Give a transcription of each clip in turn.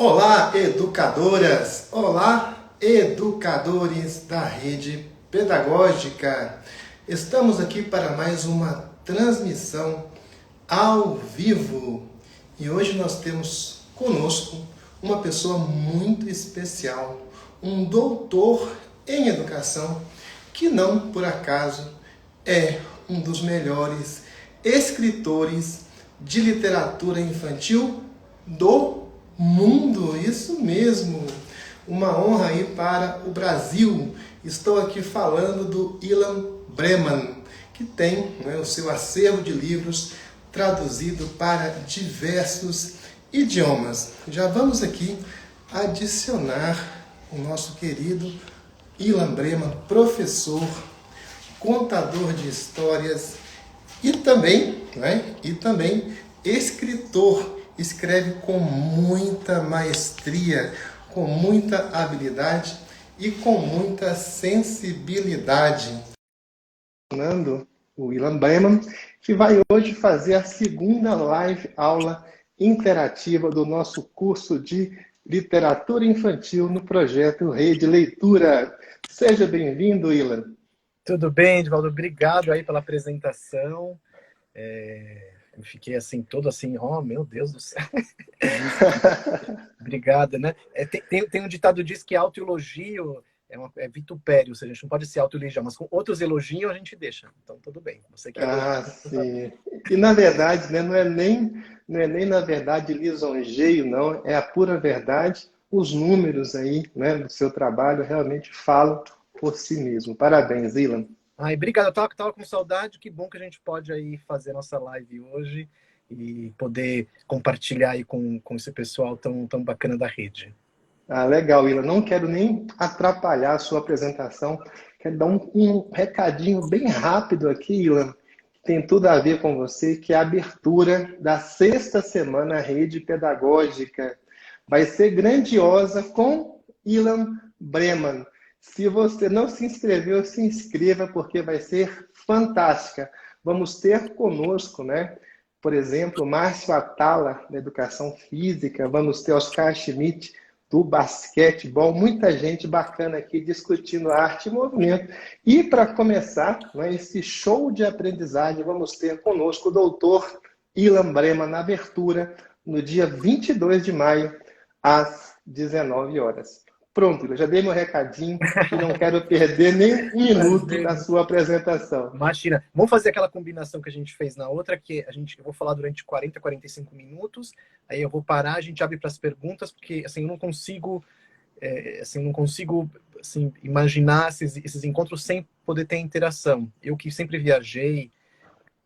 Olá, educadoras! Olá, educadores da rede pedagógica! Estamos aqui para mais uma transmissão ao vivo e hoje nós temos conosco uma pessoa muito especial, um doutor em educação que não por acaso é um dos melhores escritores de literatura infantil do mundo. Isso mesmo, uma honra aí para o Brasil. Estou aqui falando do Ilan Breman, que tem, o seu acervo de livros traduzido para diversos idiomas. Já vamos aqui adicionar o nosso querido Ilan Breman, professor, contador de histórias e também, escritor. Escreve com muita maestria, com muita habilidade e com muita sensibilidade. O Ilan Breman, que vai hoje fazer a segunda live aula interativa do nosso curso de literatura infantil no projeto Rede Leitura. Seja bem-vindo, Ilan. Tudo bem, Edvaldo? Obrigado aí pela apresentação. Eu fiquei assim, todo assim, oh, meu Deus do céu. Obrigado, né? Tem um ditado diz que autoelogio é vitupério, ou seja, a gente não pode se autoelogiar, mas com outros elogiam a gente deixa. Então, tudo bem. Você que elogia. Sim. E na verdade, né, não é nem na verdade lisonjeio, não. É a pura verdade. Os números aí, né, do seu trabalho realmente falam por si mesmo. Parabéns, Ilan. Ai, obrigado. Eu tava com saudade. Que bom que a gente pode aí fazer nossa live hoje e poder compartilhar aí com esse pessoal tão bacana da rede. Ah, legal, Ilan. Não quero nem atrapalhar a sua apresentação. Quero dar um recadinho bem rápido aqui, Ilan, que tem tudo a ver com você, que é a abertura da sexta semana Rede Pedagógica. Vai ser grandiosa com Ilan Breman. Se você não se inscreveu, se inscreva, porque vai ser fantástica. Vamos ter conosco, né? Por exemplo, Márcio Atala, da Educação Física. Vamos ter Oscar Schmidt, do basquetebol. Muita gente bacana aqui discutindo arte e movimento. E para começar, né, esse show de aprendizagem, vamos ter conosco o doutor Ilan Breman na abertura, no dia 22 de maio, às 19 horas. Pronto, eu já dei meu recadinho e não quero perder nem um minuto da sua apresentação. Imagina, vamos fazer aquela combinação que a gente fez na outra, que eu vou falar durante 40, 45 minutos, aí eu vou parar, a gente abre para as perguntas, porque assim, eu não consigo, imaginar esses encontros sem poder ter interação. Eu que sempre viajei,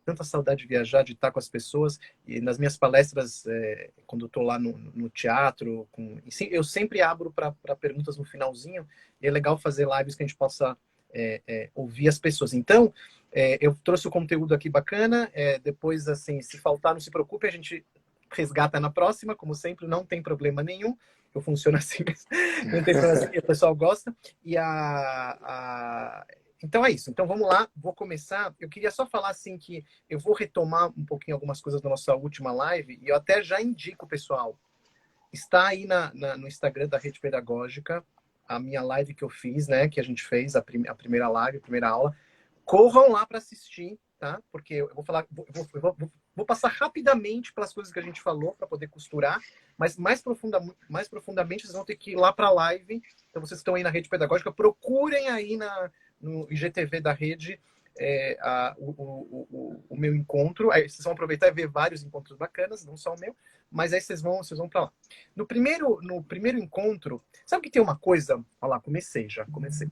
tanta saudade de viajar, de estar com as pessoas, e nas minhas palestras, quando eu estou lá no teatro, eu sempre abro para perguntas no finalzinho, e é legal fazer lives que a gente possa ouvir as pessoas. Então, eu trouxe o conteúdo aqui bacana, depois, assim, se faltar, não se preocupe, a gente resgata na próxima, como sempre, não tem problema nenhum, eu funciono assim, não tem problema assim, o pessoal gosta, e então é isso. Então vamos lá, vou começar. Eu queria só falar assim que eu vou retomar um pouquinho algumas coisas da nossa última live e eu até já indico, pessoal, está aí no Instagram da Rede Pedagógica a minha live que eu fiz, né? Que a gente fez, a primeira live, a primeira aula. Corram lá para assistir, tá? Porque eu vou falar, vou passar rapidamente pelas coisas que a gente falou para poder costurar, mas mais profundamente vocês vão ter que ir lá para a live. Então vocês estão aí na Rede Pedagógica, procurem aí no IGTV da rede o meu encontro. Aí vocês vão aproveitar e ver vários encontros bacanas, não só o meu, mas aí vocês vão para lá. No primeiro encontro, sabe que tem uma coisa? Olha lá, comecei.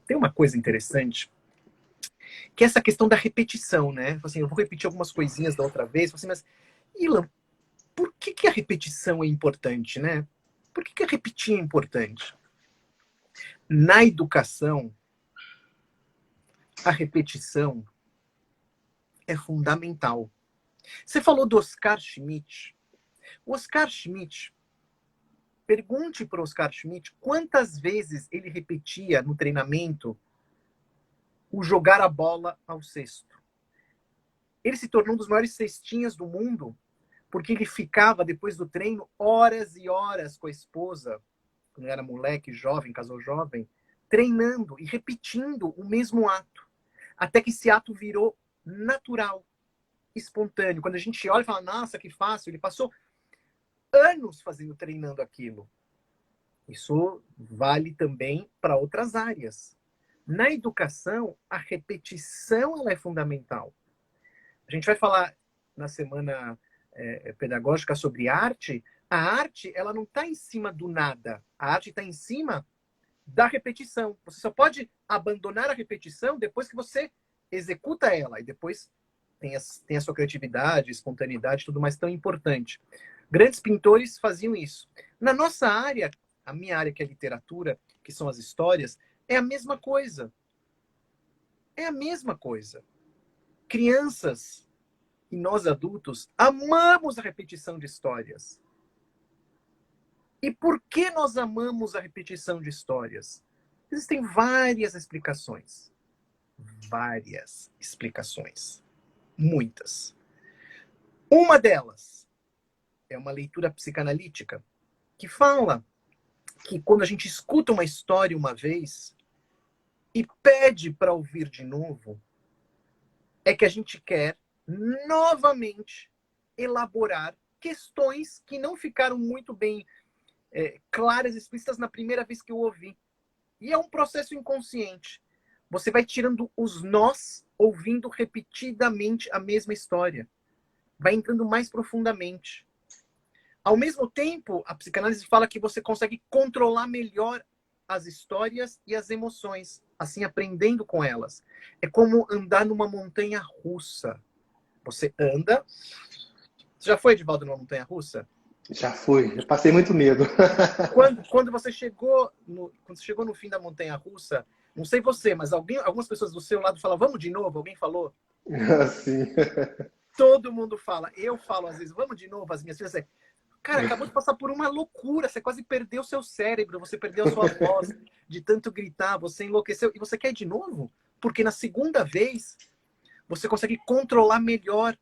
Tem uma coisa interessante, que é essa questão da repetição, né? Assim, eu vou repetir algumas coisinhas da outra vez, assim, mas, Ilan, por que a repetição é importante, né? Por que repetir é importante? Na educação, a repetição é fundamental. Você falou do Oscar Schmidt. O Oscar Schmidt, pergunte para o Oscar Schmidt quantas vezes ele repetia no treinamento o jogar a bola ao cesto. Ele se tornou um dos maiores cestinhas do mundo porque ele ficava, depois do treino, horas e horas com a esposa, quando era moleque, jovem, casou jovem, treinando e repetindo o mesmo ato, até que esse ato virou natural, espontâneo. Quando a gente olha e fala, nossa, que fácil, ele passou anos treinando aquilo. Isso vale também para outras áreas. Na educação, a repetição ela é fundamental. A gente vai falar na semana pedagógica sobre arte. A arte ela não está em cima do nada. A arte está em cima da repetição. Você só pode abandonar a repetição depois que você executa ela. E depois tem a sua criatividade, espontaneidade, tudo mais tão importante. Grandes pintores faziam isso. Na nossa área, a minha área que é literatura, que são as histórias, é a mesma coisa. É a mesma coisa. Crianças e nós adultos amamos a repetição de histórias. E por que nós amamos a repetição de histórias? Existem várias explicações. Várias explicações. Muitas. Uma delas é uma leitura psicanalítica que fala que quando a gente escuta uma história uma vez e pede para ouvir de novo, é que a gente quer novamente elaborar questões que não ficaram muito bem claras, explícitas na primeira vez que eu ouvi. E é um processo inconsciente. Você vai tirando os nós, ouvindo repetidamente a mesma história. Vai entrando mais profundamente. Ao mesmo tempo, a psicanálise fala que você consegue controlar melhor as histórias e as emoções, assim aprendendo com elas. É como andar numa montanha russa. Você anda. Você já foi, Edivaldo, numa montanha russa? Já fui, já passei muito medo. Quando você chegou no fim da montanha russa, não sei você, mas algumas pessoas do seu lado falam, vamos de novo? Alguém falou? Sim. Todo mundo fala. Eu falo às vezes, vamos de novo? As minhas filhas dizem, cara, acabou de passar por uma loucura, você quase perdeu seu cérebro, você perdeu a sua voz de tanto gritar, você enlouqueceu. E você quer ir de novo? Porque na segunda vez, você consegue controlar melhor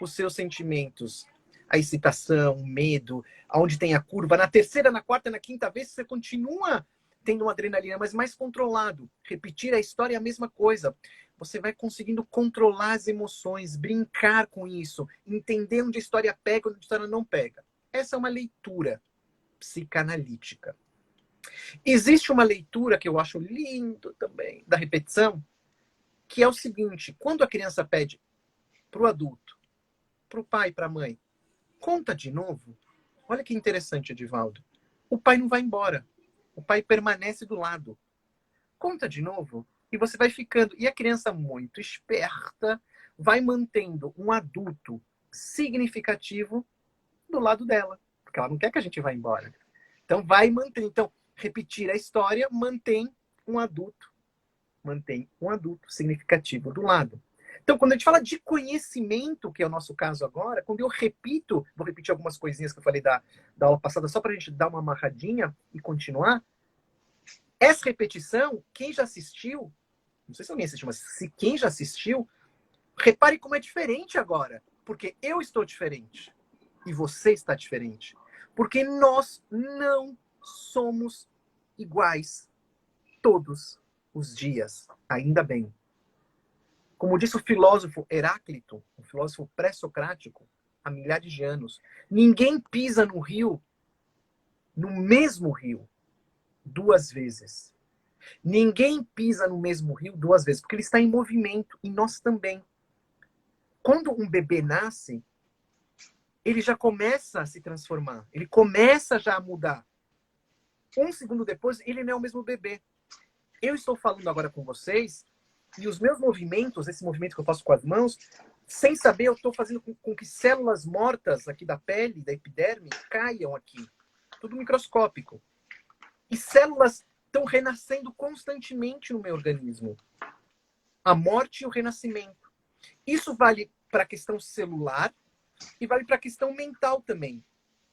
os seus sentimentos. A excitação, o medo, aonde tem a curva. Na terceira, na quarta, na quinta vez, você continua tendo uma adrenalina, mas mais controlado. Repetir a história é a mesma coisa. Você vai conseguindo controlar as emoções, brincar com isso, entender onde a história pega e onde a história não pega. Essa é uma leitura psicanalítica. Existe uma leitura que eu acho lindo também, da repetição, que é o seguinte, quando a criança pede para o adulto, para o pai, para a mãe, conta de novo, olha que interessante, Edivaldo, o pai não vai embora, o pai permanece do lado. Conta de novo e você vai ficando. E a criança muito esperta vai mantendo um adulto significativo do lado dela, porque ela não quer que a gente vá embora. Então vai manter. Então, repetir a história mantém um adulto significativo do lado. Então, quando a gente fala de conhecimento, que é o nosso caso agora, quando eu repito, vou repetir algumas coisinhas que eu falei da aula passada, só para a gente dar uma amarradinha e continuar. Essa repetição, quem já assistiu, não sei se alguém assistiu, mas se quem já assistiu, repare como é diferente agora. Porque eu estou diferente. E você está diferente. Porque nós não somos iguais todos os dias. Ainda bem. Como disse o filósofo Heráclito, um filósofo pré-socrático, há milhares de anos, ninguém pisa no rio, no mesmo rio, duas vezes. Ninguém pisa no mesmo rio duas vezes, porque ele está em movimento, e nós também. Quando um bebê nasce, ele já começa a se transformar, ele começa já a mudar. Um segundo depois, ele não é o mesmo bebê. Eu estou falando agora com vocês, e os meus movimentos, esse movimento que eu faço com as mãos, sem saber, eu estou fazendo com que células mortas aqui da pele, da epiderme, caiam aqui. Tudo microscópico. E células estão renascendo constantemente no meu organismo. A morte e o renascimento. Isso vale para a questão celular e vale para a questão mental também.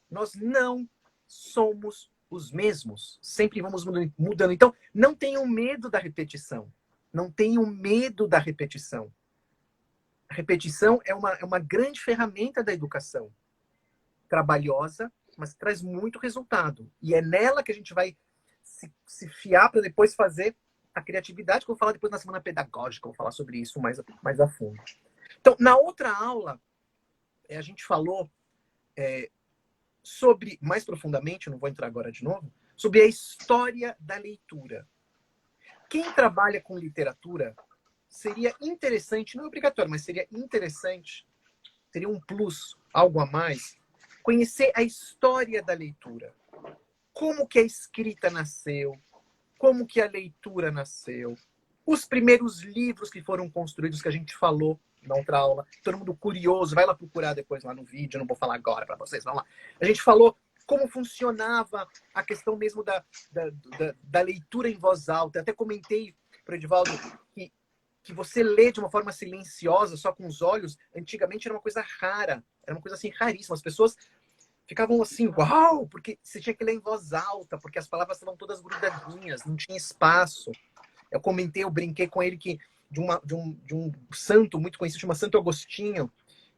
Nós não somos os mesmos. Sempre vamos mudando. Então, não tenham medo da repetição. Não tenham medo da repetição. A repetição é uma grande ferramenta da educação. trabalhosa, mas traz muito resultado. E é nela que a gente vai se fiar para depois fazer a criatividade, que eu vou falar depois na semana pedagógica, eu vou falar sobre isso mais a fundo. Então, na outra aula, a gente falou sobre, mais profundamente, não vou entrar agora de novo, sobre a história da leitura. Quem trabalha com literatura, seria interessante, não é obrigatório, mas seria interessante, seria um plus, algo a mais, conhecer a história da leitura. Como que a escrita nasceu, como que a leitura nasceu, os primeiros livros que foram construídos, que a gente falou na outra aula, todo mundo curioso, vai lá procurar depois lá no vídeo, eu não vou falar agora para vocês, vamos lá. A gente falou como funcionava a questão mesmo da leitura em voz alta. Eu até comentei para o Edivaldo que você lê de uma forma silenciosa, só com os olhos, antigamente era uma coisa rara, era uma coisa assim raríssima. As pessoas ficavam assim, uau, porque você tinha que ler em voz alta, porque as palavras estavam todas grudadinhas, não tinha espaço. Eu comentei, eu brinquei com ele que de um santo muito conhecido, chama Santo Agostinho,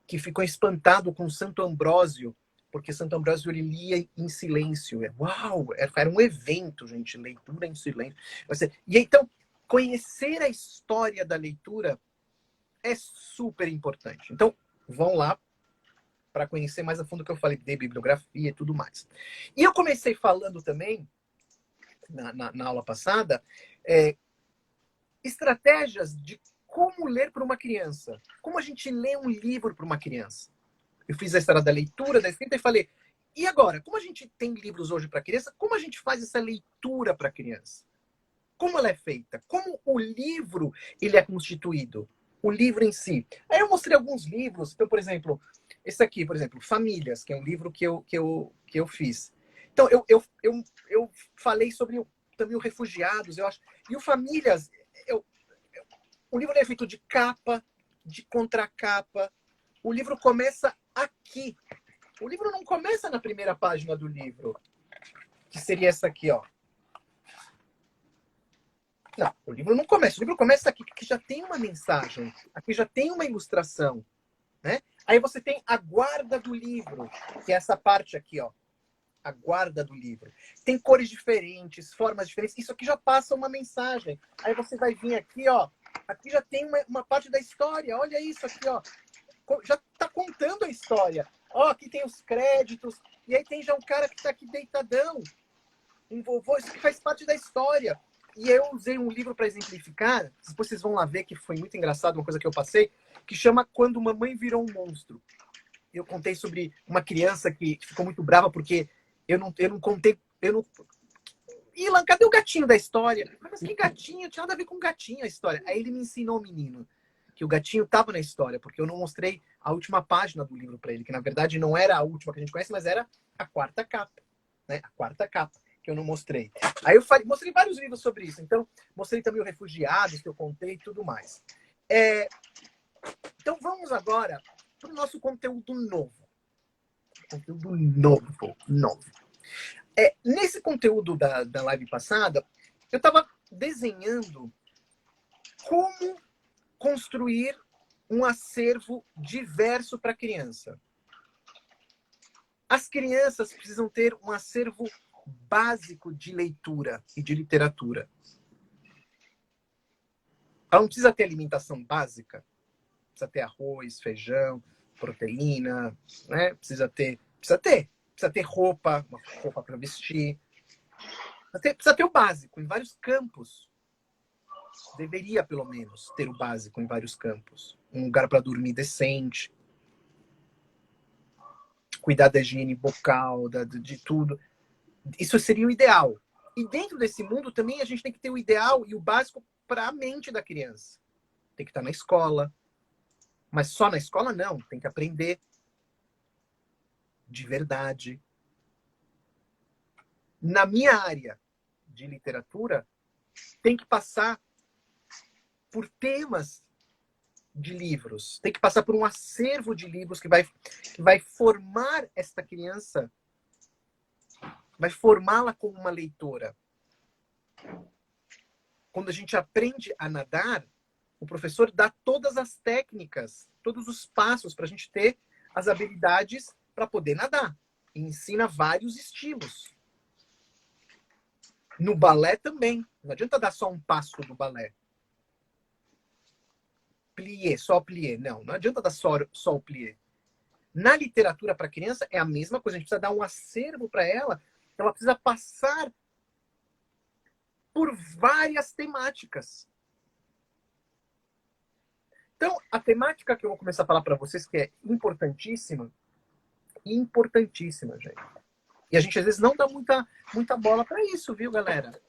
que ficou espantado com Santo Ambrósio, porque Santo Ambrósio ele lia em silêncio. Uau, era um evento, gente, leitura em silêncio. E então, conhecer a história da leitura é super importante. Então, vão lá para conhecer mais a fundo o que eu falei de bibliografia e tudo mais. E eu comecei falando também, na aula passada, estratégias de como ler para uma criança. Como a gente lê um livro para uma criança. Eu fiz a história da leitura, da escrita e falei, e agora? Como a gente tem livros hoje para criança, como a gente faz essa leitura para criança? Como ela é feita? Como o livro ele é constituído? O livro em si. Aí eu mostrei alguns livros. Então, por exemplo, esse aqui, por exemplo, Famílias, que é um livro que eu fiz. Então, eu falei sobre também o Refugiados, eu acho. E o Famílias, o livro é feito de capa, de contracapa. O livro começa aqui. O livro não começa na primeira página do livro, que seria essa aqui, ó. Não, o livro não começa. O livro começa aqui, que já tem uma mensagem. Aqui já tem uma ilustração, né? Aí você tem a guarda do livro, que é essa parte aqui, ó. A guarda do livro. Tem cores diferentes, formas diferentes. Isso aqui já passa uma mensagem. Aí você vai vir aqui, ó. Aqui já tem uma parte da história. Olha isso aqui, ó. Já está contando a história. Ó, aqui tem os créditos. E aí tem já um cara que está aqui deitadão. Um vovô. Isso que faz parte da história. E eu usei um livro para exemplificar. Depois vocês vão lá ver que foi muito engraçado, uma coisa que eu passei, que chama Quando Mamãe Virou um Monstro. Eu contei sobre uma criança que ficou muito brava porque eu não contei... Ilan, cadê o gatinho da história? Mas que gatinho? Tinha nada a ver com gatinho a história. Aí ele me ensinou, menino, que o gatinho estava na história, porque eu não mostrei a última página do livro para ele, que na verdade não era a última que a gente conhece, mas era a quarta capa, né? A quarta capa, que eu não mostrei. Aí eu mostrei vários livros sobre isso. Então, mostrei também o Refugiados, que eu contei e tudo mais. Então, vamos agora para o nosso conteúdo novo. Conteúdo novo. Nesse conteúdo da live passada, eu estava desenhando como construir um acervo diverso para a criança. As crianças precisam ter um acervo básico de leitura e de literatura. Ela não precisa ter alimentação básica. Precisa ter arroz, feijão, proteína, né? Precisa ter roupa, uma roupa para vestir. Precisa ter o básico em vários campos. Deveria, pelo menos, ter o básico em vários campos. Um lugar para dormir decente. Cuidar da higiene bucal, de tudo. Isso seria o ideal. E dentro desse mundo também a gente tem que ter o ideal e o básico para a mente da criança. Tem que estar na escola. Mas só na escola não. Tem que aprender de verdade. Na minha área de literatura, tem que passar por temas de livros. Tem que passar por um acervo de livros que vai formar esta criança, vai formá-la como uma leitora. Quando a gente aprende a nadar, o professor dá todas as técnicas, todos os passos para a gente ter as habilidades para poder nadar. e ensina vários estilos. No balé também. Não adianta dar só um passo do balé. Plié, só plié. Não adianta dar só o plié. Na literatura para criança é a mesma coisa. A gente precisa dar um acervo para ela. Ela precisa passar por várias temáticas. Então, a temática que eu vou começar a falar para vocês, que é importantíssima, gente. E a gente, às vezes, não dá muita bola para isso, viu, galera?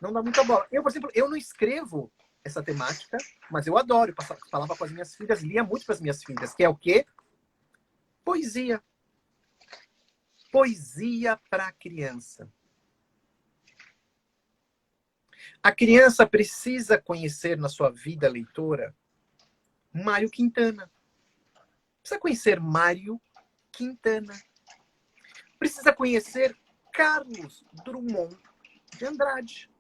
Não dá muita bola. Eu, por exemplo, eu não escrevo essa temática, mas eu adoro. Eu falava com as minhas filhas, lia muito para as minhas filhas, que é o quê? Poesia. Poesia para a criança. A criança precisa conhecer na sua vida leitora Mário Quintana. Precisa conhecer Mário Quintana. Precisa conhecer Carlos Drummond de Andrade.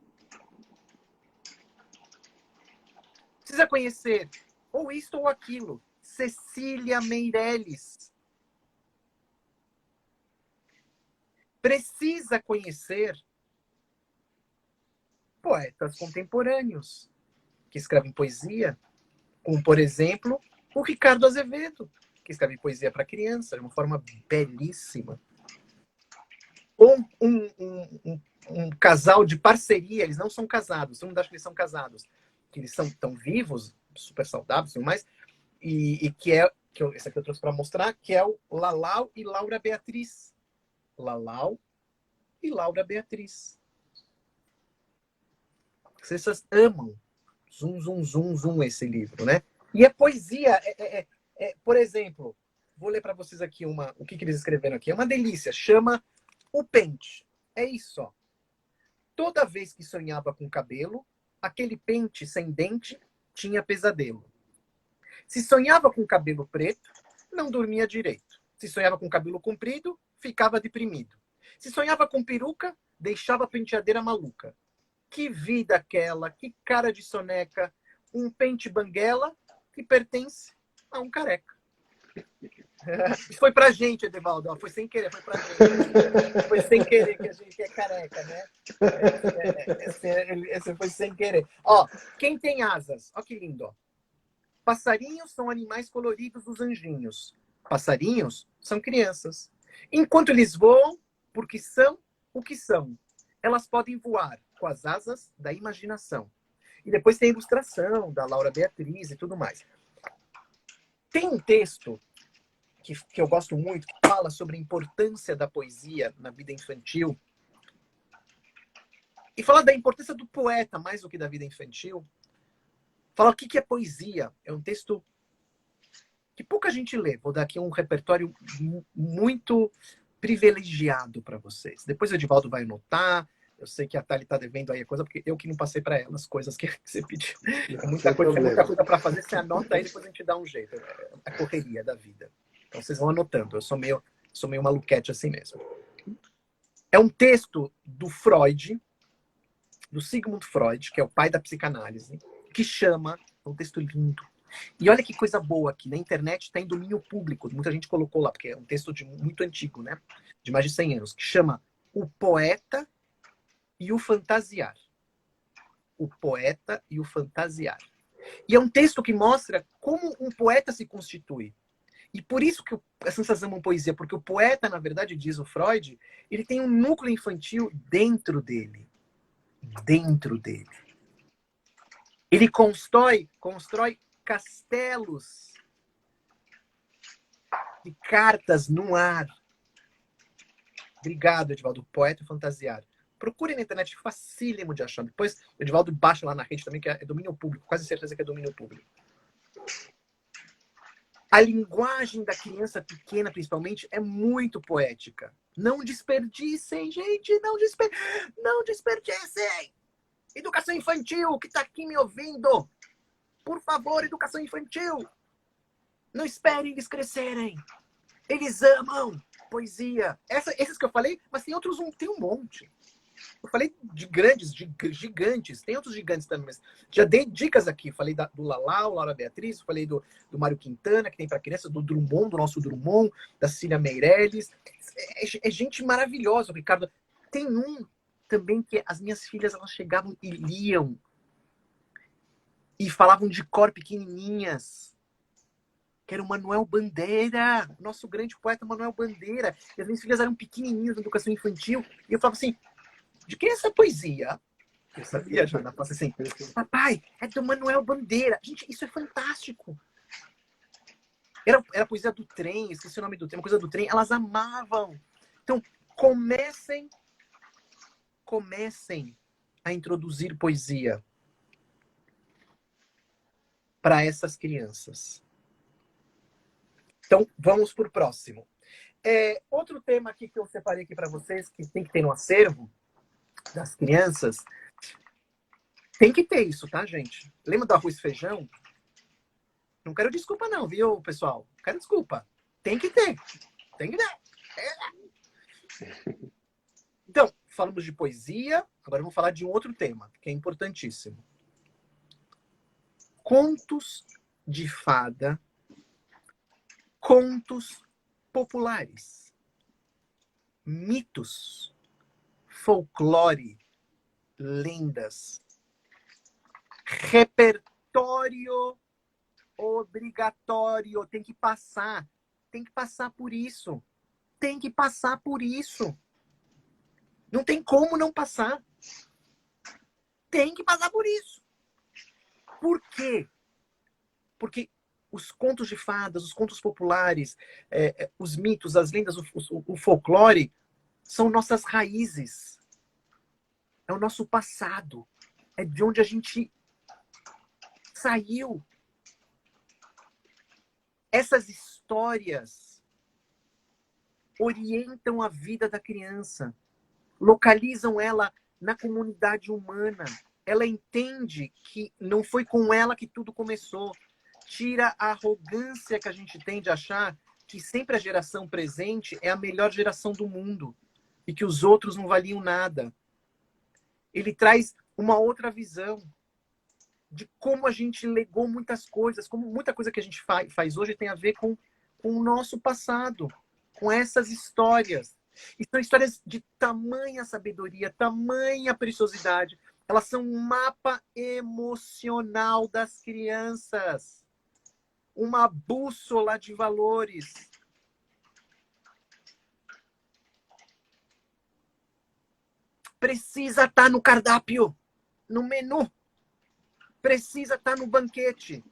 Precisa conhecer ou isto ou aquilo. Cecília Meirelles. Precisa conhecer poetas contemporâneos que escrevem poesia, como, por exemplo, o Ricardo Azevedo, que escreve poesia para criança de uma forma belíssima. Ou um casal de parceria, eles não são casados, todo mundo acha que eles são casados, que eles são tão vivos, super saudáveis e tudo mais, e que é, esse aqui eu trouxe para mostrar, que é o Lalau e Laura Beatriz. Lalau e Laura Beatriz. Vocês amam zum esse livro, né? E é poesia, por exemplo, vou ler para vocês aqui o que eles escreveram aqui. É uma delícia, chama O Pente. É isso, ó. Toda vez que sonhava com cabelo, aquele pente sem dente tinha pesadelo. Se sonhava com cabelo preto, não dormia direito. Se sonhava com cabelo comprido, ficava deprimido. Se sonhava com peruca, deixava a penteadeira maluca. Que vida aquela, que cara de soneca, um pente banguela que pertence a um careca. Isso foi pra gente, Edevaldo, foi sem querer, foi pra gente. Foi sem querer que a gente é careca, né? Esse foi sem querer. Ó, quem tem asas? Ó que lindo, ó. Passarinhos são animais coloridos dos anjinhos. Passarinhos são crianças. Enquanto eles voam, porque são o que são. Elas podem voar com as asas da imaginação. E depois tem a ilustração da Laura Beatriz e tudo mais. Tem um texto que eu gosto muito, que fala sobre a importância da poesia na vida infantil. E fala da importância do poeta mais do que da vida infantil. Fala o que é poesia. É um texto que pouca gente lê. Vou dar aqui um repertório muito privilegiado para vocês. Depois o Edivaldo vai anotar. Eu sei que a Thali está devendo aí a coisa, porque eu que não passei para ela as coisas que você pediu. É muita coisa para fazer. Você anota aí, depois a gente dá um jeito. É a correria da vida. Então vocês vão anotando. Eu sou meio maluquete assim mesmo. É um texto do Freud, do Sigmund Freud, que é o pai da psicanálise, que chama, é um texto lindo. E olha que coisa boa aqui, na internet está em domínio público, muita gente colocou lá, porque é um texto muito antigo, né? De mais de 100 anos, que chama O Poeta e o Fantasiar. O Poeta e o Fantasiar. E é um texto que mostra como um poeta se constitui. E por isso que as crianças amam poesia, porque o poeta, na verdade, diz o Freud, ele tem um núcleo infantil dentro dele. Dentro dele. Ele constrói castelos de cartas no ar. Obrigado, Edivaldo. Poeta e Fantasiar. Procure na internet, facílimo de achar. Depois, o Edivaldo baixa lá na rede também, que é domínio público. Quase certeza que é domínio público. A linguagem da criança pequena, principalmente, é muito poética. Não desperdicem, gente. Não desperdicem. Educação infantil, que está aqui me ouvindo. Por favor, educação infantil. Não esperem eles crescerem. Eles amam poesia. Esses que eu falei, mas tem outros, tem um monte. Eu falei de grandes, de gigantes, tem outros gigantes também, mas já dei dicas aqui. Falei do Lalau, Laura Beatriz, falei do Mário Quintana, que tem para crianças, do Drummond, do nosso Drummond, da Cecília Meirelles. É gente maravilhosa, Ricardo. Tem um também que as minhas filhas, elas chegavam e liam. E falavam de cor pequenininhas. Que era o Manuel Bandeira, nosso grande poeta Manuel Bandeira. E as minhas filhas eram pequenininhas na educação infantil. E eu falava assim, de quem é essa poesia? Eu sabia, Jana. Eu falava assim, papai, é do Manuel Bandeira. Gente, isso é fantástico. Era a poesia do trem, esqueci o nome do trem, uma coisa do trem. Elas amavam. Então, comecem a introduzir poesia para essas crianças. Então, vamos para o próximo. Outro tema aqui que eu separei aqui para vocês, que tem que ter no acervo das crianças, tem que ter isso, tá, gente? Lembra do arroz e feijão? Não quero desculpa não, viu, pessoal? Não quero desculpa. Tem que ter. Tem que ter. Então, falamos de poesia, agora vamos falar de um outro tema, que é importantíssimo. Contos de fada, contos populares, mitos, folclore, lendas, repertório obrigatório, tem que passar por isso, tem que passar por isso. Não tem como não passar. Tem que passar por isso. Por quê? Porque os contos de fadas, os contos populares, os mitos, as lendas, o folclore, são nossas raízes. É o nosso passado. É de onde a gente saiu. Essas histórias orientam a vida da criança. Localizam ela na comunidade humana. Ela entende que não foi com ela que tudo começou. Tira a arrogância que a gente tem de achar que sempre a geração presente é a melhor geração do mundo e que os outros não valiam nada. Ele traz uma outra visão de como a gente legou muitas coisas, como muita coisa que a gente faz hoje tem a ver com o nosso passado, com essas histórias. E são histórias de tamanha sabedoria, tamanha preciosidade. Elas são um mapa emocional das crianças. Uma bússola de valores. Precisa estar no cardápio, no menu. Precisa estar no banquete.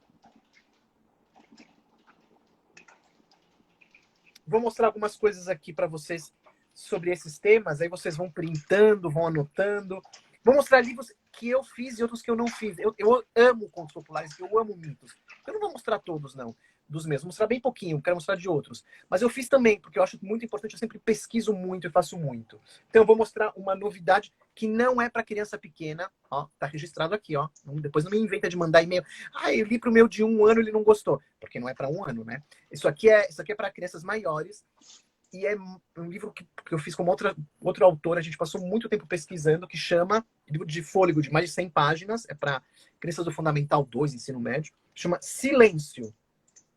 Vou mostrar algumas coisas aqui para vocês sobre esses temas. Aí vocês vão printando, vão anotando. Vou mostrar livros que eu fiz e outros que eu não fiz. Eu amo contos populares, eu amo mitos. Eu não vou mostrar todos, não, dos mesmos. Vou mostrar bem pouquinho, quero mostrar de outros. Mas eu fiz também, porque eu acho muito importante, eu sempre pesquiso muito e faço muito. Então eu vou mostrar uma novidade que não é para criança pequena. Ó, tá registrado aqui, ó. Depois não me inventa de mandar e-mail. Ah, eu li pro meu de 1 ano, ele não gostou. Porque não é para 1 ano, né? Isso aqui é para crianças maiores. E é um livro que eu fiz com outro autor, a gente passou muito tempo pesquisando, que chama, livro de fôlego, de mais de 100 páginas, é para crianças do Fundamental 2, ensino médio, chama Silêncio,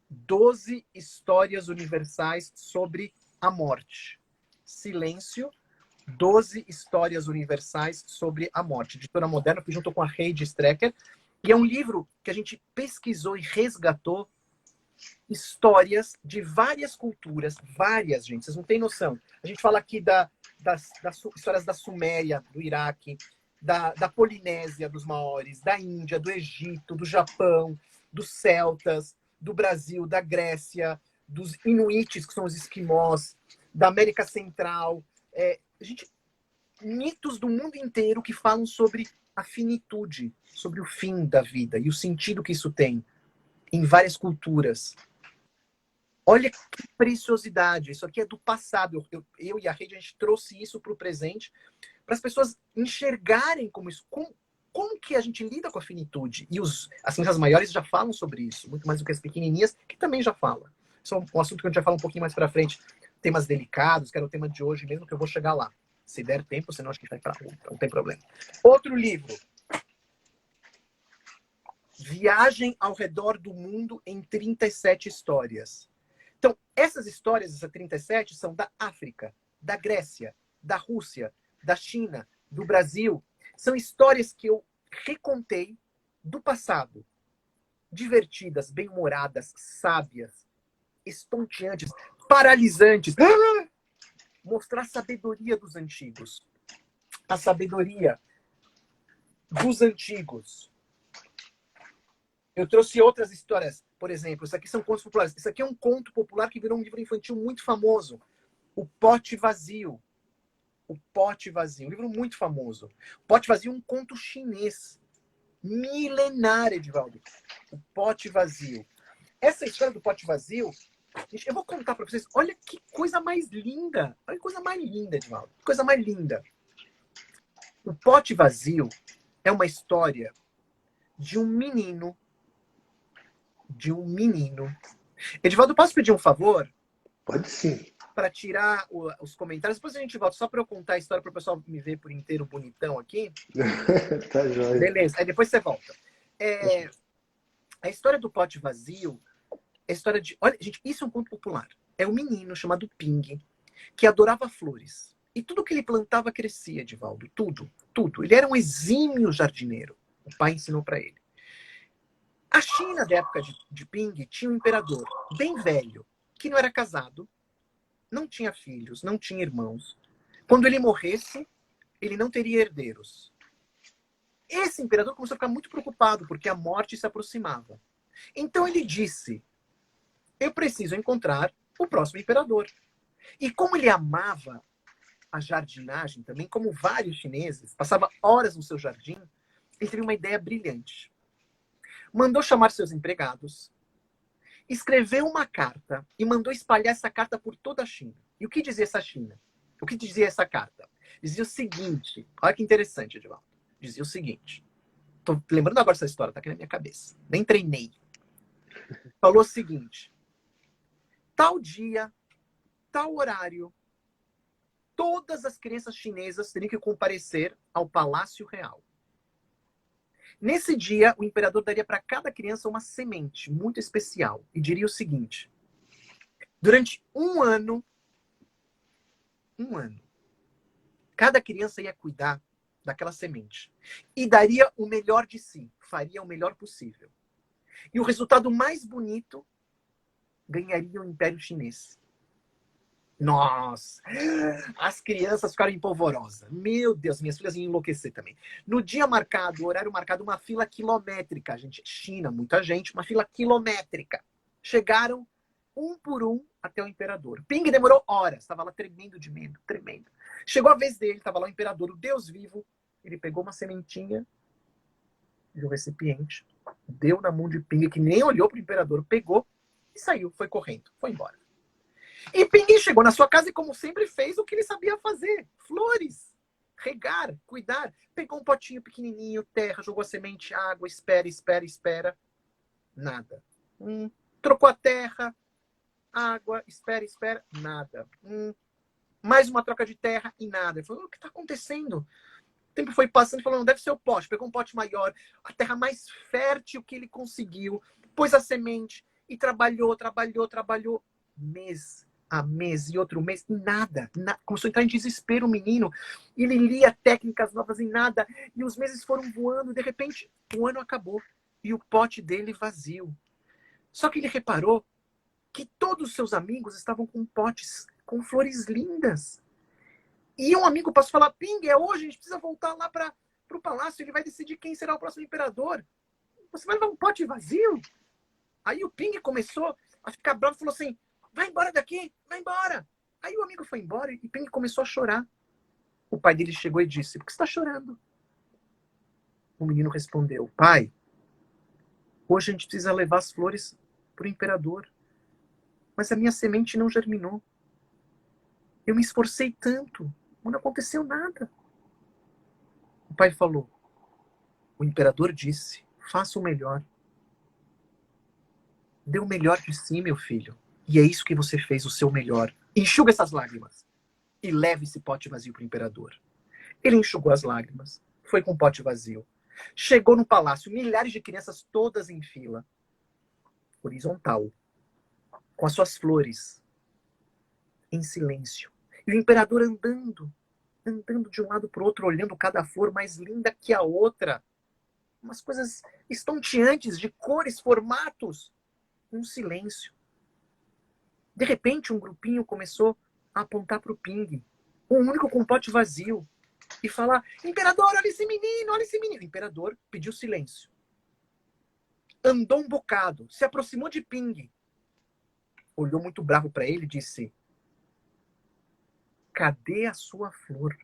12 histórias universais sobre a morte. Silêncio, 12 histórias universais sobre a morte. Editora Moderna, que juntou com a Heidi Strecker, e é um livro que a gente pesquisou e resgatou histórias de várias culturas, várias, gente, vocês não têm noção. A gente fala aqui das histórias da Suméria, do Iraque, da Polinésia, dos Maores, da Índia, do Egito, do Japão, dos celtas, do Brasil, da Grécia, dos inuites, que são os esquimós, da América Central. Mitos do mundo inteiro que falam sobre a finitude, sobre o fim da vida e o sentido que isso tem em várias culturas. Olha que preciosidade. Isso aqui é do passado. Eu e a Rede, a gente trouxe isso para o presente, para as pessoas enxergarem como isso. Como que a gente lida com a finitude. E as crianças maiores já falam sobre isso, muito mais do que as pequenininhas, que também já falam. Isso é um assunto que a gente vai falar um pouquinho mais para frente. Temas delicados, que era o tema de hoje mesmo, que eu vou chegar lá. Se der tempo, senão acho que vai para outra, não tem problema. Outro livro. Viagem ao redor do mundo em 37 histórias. Então, essas histórias, essas 37, são da África, da Grécia, da Rússia, da China, do Brasil. São histórias que eu recontei do passado. Divertidas, bem-humoradas, sábias, estonteantes, paralisantes. Mostrar a sabedoria dos antigos. A sabedoria dos antigos. Eu trouxe outras histórias. Por exemplo, isso aqui são contos populares. Isso aqui é um conto popular que virou um livro infantil muito famoso. O Pote Vazio. O Pote Vazio. Um livro muito famoso. O Pote Vazio é um conto chinês. Milenar, Edivaldo. O Pote Vazio. Essa história do Pote Vazio, gente, eu vou contar para vocês. Olha que coisa mais linda. Olha que coisa mais linda, Edivaldo. Que coisa mais linda. O Pote Vazio é uma história de um menino. Edivaldo, posso pedir um favor? Pode sim. Para tirar os comentários. Depois a gente volta, só para eu contar a história para o pessoal me ver por inteiro bonitão aqui. Tá jóia. Beleza, aí depois você volta. A história do Pote Vazio é a história de... Olha, gente, isso é um conto popular. É um menino chamado Ping, que adorava flores. E tudo que ele plantava crescia, Edivaldo. Tudo, tudo. Ele era um exímio jardineiro. O pai ensinou para ele. A China, da época de Ping, tinha um imperador bem velho, que não era casado, não tinha filhos, não tinha irmãos. Quando ele morresse, ele não teria herdeiros. Esse imperador começou a ficar muito preocupado, porque a morte se aproximava. Então ele disse, eu preciso encontrar o próximo imperador. E como ele amava a jardinagem também, como vários chineses, passava horas no seu jardim, ele teve uma ideia brilhante. Mandou chamar seus empregados, escreveu uma carta e mandou espalhar essa carta por toda a China. E o que dizia essa China? O que dizia essa carta? Dizia o seguinte, olha que interessante, Edivaldo. Dizia o seguinte, tô lembrando agora essa história, tá aqui na minha cabeça. Nem treinei. Falou o seguinte, tal dia, tal horário, todas as crianças chinesas teriam que comparecer ao Palácio Real. Nesse dia, o imperador daria para cada criança uma semente muito especial e diria o seguinte, durante um ano, cada criança ia cuidar daquela semente e daria o melhor de si, faria o melhor possível. E o resultado mais bonito ganharia o Império Chinês. Nossa! As crianças ficaram empolvorosas. Meu Deus, minhas filhas iam enlouquecer também. No dia marcado, o horário marcado, uma fila quilométrica, gente. China, muita gente, uma fila quilométrica. Chegaram um por um até o imperador. Ping demorou horas, estava lá tremendo de medo, tremendo. Chegou a vez dele, estava lá o imperador, o Deus vivo. Ele pegou uma sementinha de um recipiente, deu na mão de Ping, que nem olhou para o imperador, pegou e saiu, foi correndo, foi embora. E Ping chegou na sua casa e, como sempre, fez o que ele sabia fazer. Flores, regar, cuidar. Pegou um potinho pequenininho, terra, jogou a semente, água, espera. Nada. Trocou a terra, água, espera, nada. Mais uma troca de terra e nada. Ele falou, o que está acontecendo? O tempo foi passando e falou, não, deve ser o pote. Pegou um pote maior, a terra mais fértil que ele conseguiu, pôs a semente e trabalhou. Mês a mês e outro mês, e nada. Começou a entrar em desespero o menino. Ele lia técnicas novas e nada. E os meses foram voando. De repente, o ano acabou. E o pote dele vazio. Só que ele reparou que todos os seus amigos estavam com potes com flores lindas. E um amigo passou a falar, Ping, é hoje, a gente precisa voltar lá para o palácio. Ele vai decidir quem será o próximo imperador. Você vai levar um pote vazio? Aí o Ping começou a ficar bravo e falou assim, vai embora daqui, vai embora. Aí o amigo foi embora e Ping começou a chorar. O pai dele chegou e disse, por que você está chorando? O menino respondeu, pai, hoje a gente precisa levar as flores para o imperador. Mas a minha semente não germinou. Eu me esforcei tanto, mas não aconteceu nada. O pai falou, o imperador disse, faça o melhor. Dê o melhor de si, meu filho. E é isso que você fez, o seu melhor. Enxuga essas lágrimas. e leve esse pote vazio para o imperador. Ele enxugou as lágrimas, foi com o pote vazio. Chegou no palácio, milhares de crianças todas em fila, horizontal, com as suas flores, em silêncio. E o imperador andando de um lado para o outro, olhando cada flor mais linda que a outra. Umas coisas estonteantes, de cores, formatos, um silêncio. De repente, um grupinho começou a apontar para o Ping, o único com o pote vazio, e falar: imperador, olha esse menino, olha esse menino. O imperador pediu silêncio. Andou um bocado, se aproximou de Ping, olhou muito bravo para ele e disse: cadê a sua flor?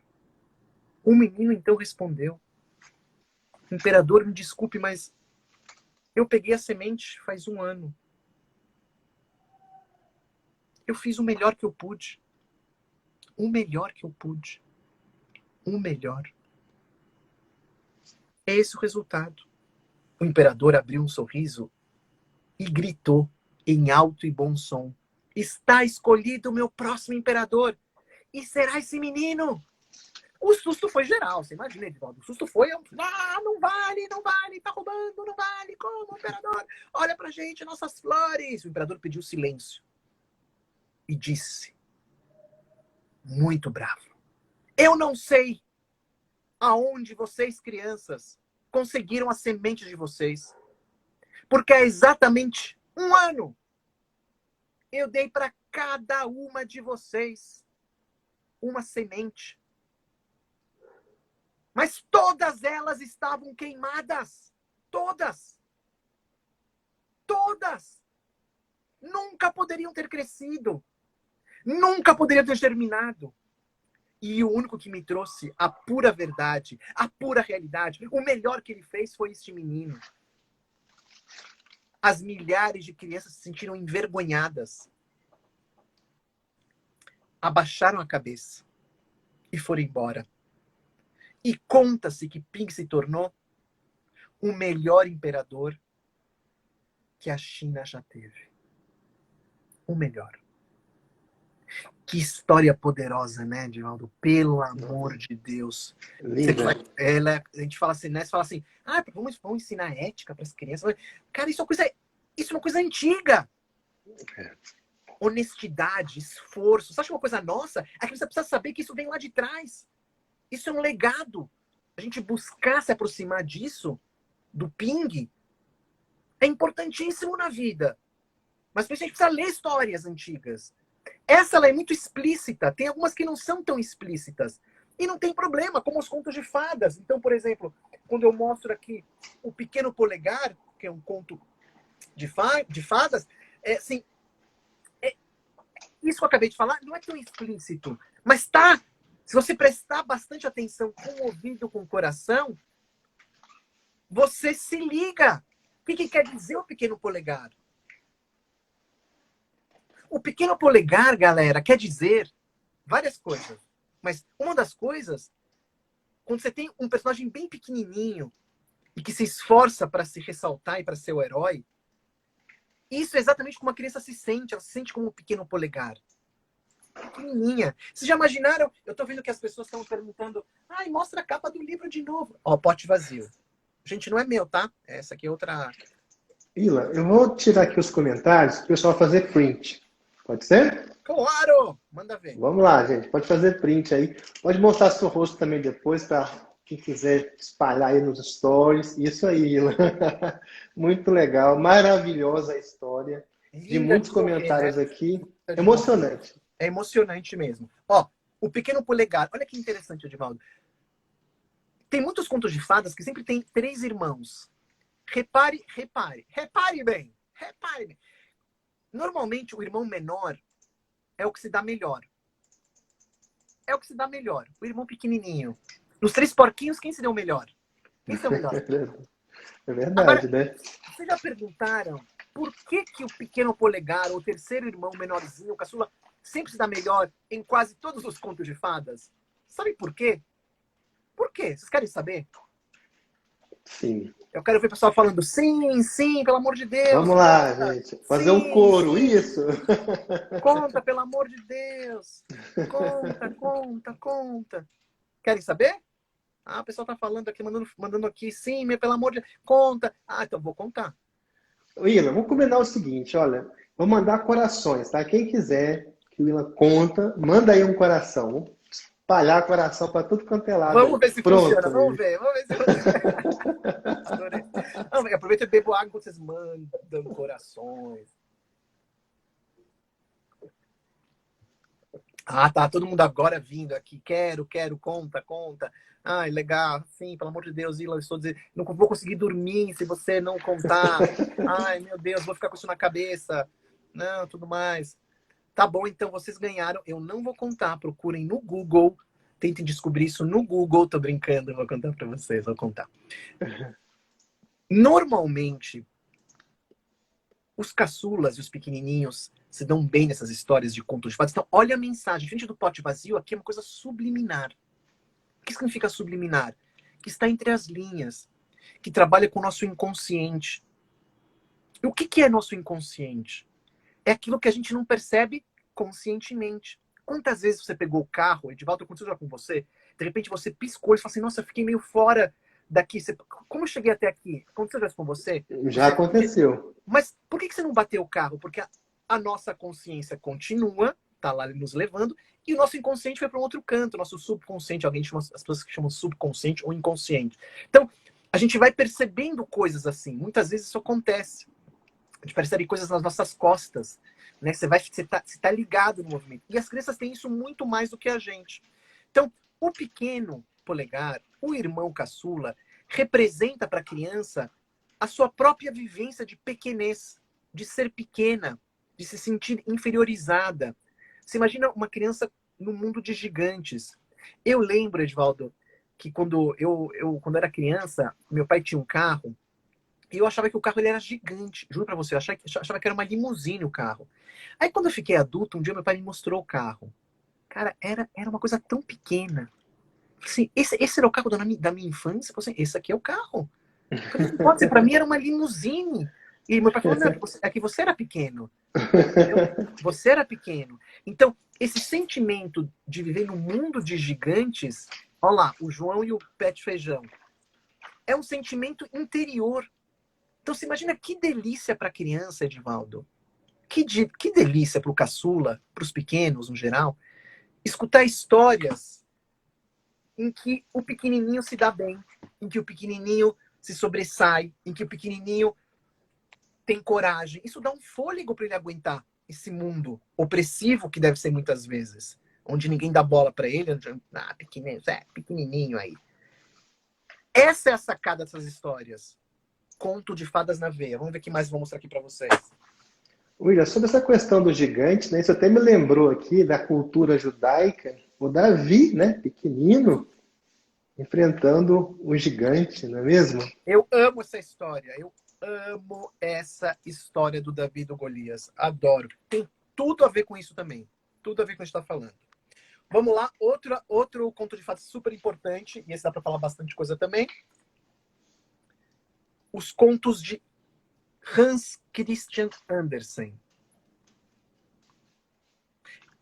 O menino então respondeu: imperador, me desculpe, mas eu peguei a semente faz 1 ano. Eu fiz o melhor que eu pude. O melhor que eu pude. O melhor. É esse o resultado. O imperador abriu um sorriso e gritou em alto e bom som: está escolhido o meu próximo imperador. E será esse menino. O susto foi geral, você imagina, Edivaldo. O susto foi: não vale, não vale, tá roubando, não vale, como, imperador? Olha pra gente, nossas flores. O imperador pediu silêncio e disse, muito bravo: eu não sei aonde vocês, crianças, conseguiram as sementes de vocês, porque há exatamente 1 ano eu dei para cada uma de vocês uma semente. Mas todas elas estavam queimadas. Todas. Todas. Nunca poderiam ter crescido. Nunca poderiam ter germinado. E o único que me trouxe a pura verdade, a pura realidade, o melhor que ele fez foi este menino. As milhares de crianças se sentiram envergonhadas. Abaixaram a cabeça e foram embora. E conta-se que Ping se tornou o melhor imperador que a China já teve. O melhor. Que história poderosa, né, Edivaldo? Pelo amor de Deus. Linda. A gente fala assim, né? Você fala assim, vamos ensinar ética para as crianças. Cara, isso é uma coisa antiga. É. Honestidade, esforço. Você acha uma coisa nossa? A criança precisa saber que isso vem lá de trás. Isso é um legado. A gente buscar se aproximar disso, do Ping, é importantíssimo na vida. Mas a gente precisa ler histórias antigas. Essa ela é muito explícita. Tem algumas que não são tão explícitas. E não tem problema, como os contos de fadas. Então, por exemplo, quando eu mostro aqui O Pequeno Polegar, que é um conto de fadas, assim, isso que eu acabei de falar não é tão explícito. Mas tá. Se você prestar bastante atenção com o ouvido, com o coração, você se liga. O que quer dizer o pequeno polegar? O pequeno polegar, galera, quer dizer várias coisas. Mas uma das coisas, quando você tem um personagem bem pequenininho e que se esforça para se ressaltar e para ser o herói, isso é exatamente como a criança se sente. Ela se sente como um pequeno polegar. Pequenininha. Vocês já imaginaram? Eu tô vendo que as pessoas estão perguntando: ai, mostra a capa do livro de novo. Ó, pote vazio. Gente, não é meu, tá? Essa aqui é outra. Ila, eu vou tirar aqui os comentários para o pessoal fazer print. Pode ser? Claro! Manda ver. Vamos lá, gente. Pode fazer print aí. Pode mostrar seu rosto também depois para quem quiser espalhar aí nos stories. Isso aí, Ila. Muito legal. Maravilhosa a história. De Linda muitos de morrer, comentários né? aqui. De morrer. Emocionante. É emocionante mesmo. Ó, o pequeno polegar. Olha que interessante, Edivaldo. Tem muitos contos de fadas que sempre tem 3 irmãos. Repare bem. Repare bem. Normalmente, o irmão menor é o que se dá melhor. É o que se dá melhor. O irmão pequenininho. Nos 3 porquinhos, quem se deu melhor? Quem se deu melhor? É verdade, Agora, né? vocês já perguntaram por que o pequeno polegar, ou o terceiro irmão menorzinho, o caçula, sempre se dá melhor em quase todos os contos de fadas? Sabe por quê? Por quê? Vocês querem saber? Sim. Eu quero ver o pessoal falando sim, sim, pelo amor de Deus, Vamos lá, conta. gente. Fazer um Sim, coro, sim, isso. conta, pelo amor de Deus. Conta, conta, conta. Querem saber? Ah, o pessoal tá falando aqui, mandando aqui, sim, pelo amor de Deus, conta. Ah, então vou contar. Willa, vamos combinar o seguinte, olha, vou mandar corações, tá? Quem quiser que o Willa conta, manda aí um coração. Vamos espalhar coração para tudo quanto é lado Vamos aí. ver se funciona, Pronto, vamos Willa. ver, vamos ver se funciona. Adorei. Não, aproveita e bebo água enquanto vocês mandam corações. Ah, tá, todo mundo agora vindo aqui. Quero, conta, conta. Ai, legal. Sim, pelo amor de Deus, Ilan, estou dizendo, não vou conseguir dormir se você não contar. Ai, meu Deus, vou ficar com isso na cabeça. Não, tudo mais. Tá bom, então vocês ganharam. Eu não vou contar. Procurem no Google. Tentem descobrir isso no Google. Tô brincando, vou contar para vocês, vou contar. Normalmente, os caçulas e os pequenininhos se dão bem nessas histórias de contos de fadas. Então, olha a mensagem. Frente do pote vazio, aqui é uma coisa subliminar. O que significa subliminar? Que está entre as linhas, que trabalha com o nosso inconsciente. E o que é nosso inconsciente? É aquilo que a gente não percebe conscientemente. Quantas vezes você pegou o carro, Edivaldo, aconteceu já com você? De repente você piscou e falou assim, nossa, eu fiquei meio fora daqui. Como eu cheguei até aqui? Aconteceu já isso com você? Já aconteceu. Mas por que você não bateu o carro? Porque a nossa consciência continua, tá lá nos levando, e o nosso inconsciente foi para um outro canto, o nosso subconsciente, alguém chama, as pessoas que chamam subconsciente ou inconsciente. Então, a gente vai percebendo coisas assim. Muitas vezes isso acontece. A gente percebe coisas nas nossas costas, né? Você tá ligado no movimento. E as crianças têm isso muito mais do que a gente. Então, o pequeno polegar, o irmão caçula, representa para a criança a sua própria vivência de pequenez, de ser pequena, de se sentir inferiorizada. Você imagina uma criança no mundo de gigantes. Eu lembro, Edvaldo, que quando era criança, meu pai tinha um carro e eu achava que o carro ele era gigante. Juro pra você, eu achava que era uma limusine o carro. Aí quando eu fiquei adulto, um dia meu pai me mostrou o carro. Cara, era uma coisa tão pequena. Assim, esse era o carro da minha infância? Eu falei assim, esse aqui é o carro. Eu falei, não pode ser, pra mim era uma limusine. E meu pai falou, não, é que você era pequeno. Entendeu? Você era pequeno. Então, esse sentimento de viver num mundo de gigantes, olha lá, o João e o pé de feijão, é um sentimento interior. Então, você imagina que delícia para a criança, Edivaldo. Que delícia para o caçula, para os pequenos no geral, escutar histórias em que o pequenininho se dá bem, em que o pequenininho se sobressai, em que o pequenininho tem coragem. Isso dá um fôlego para ele aguentar esse mundo opressivo que deve ser muitas vezes, onde ninguém dá bola para ele, pequenininho aí. Essa é a sacada dessas histórias. Conto de fadas na veia. Vamos ver o que mais vou mostrar aqui para vocês. William, sobre essa questão do gigante, né, isso até me lembrou aqui da cultura judaica, o Davi, né, pequenino, enfrentando o gigante, não é mesmo? Eu amo essa história. Eu amo essa história do Davi e do Golias. Adoro. Tem tudo a ver com isso também. Tudo a ver com o que a gente está falando. Vamos lá. Outro conto de fadas super importante. E esse dá para falar bastante coisa também. Os contos de Hans Christian Andersen.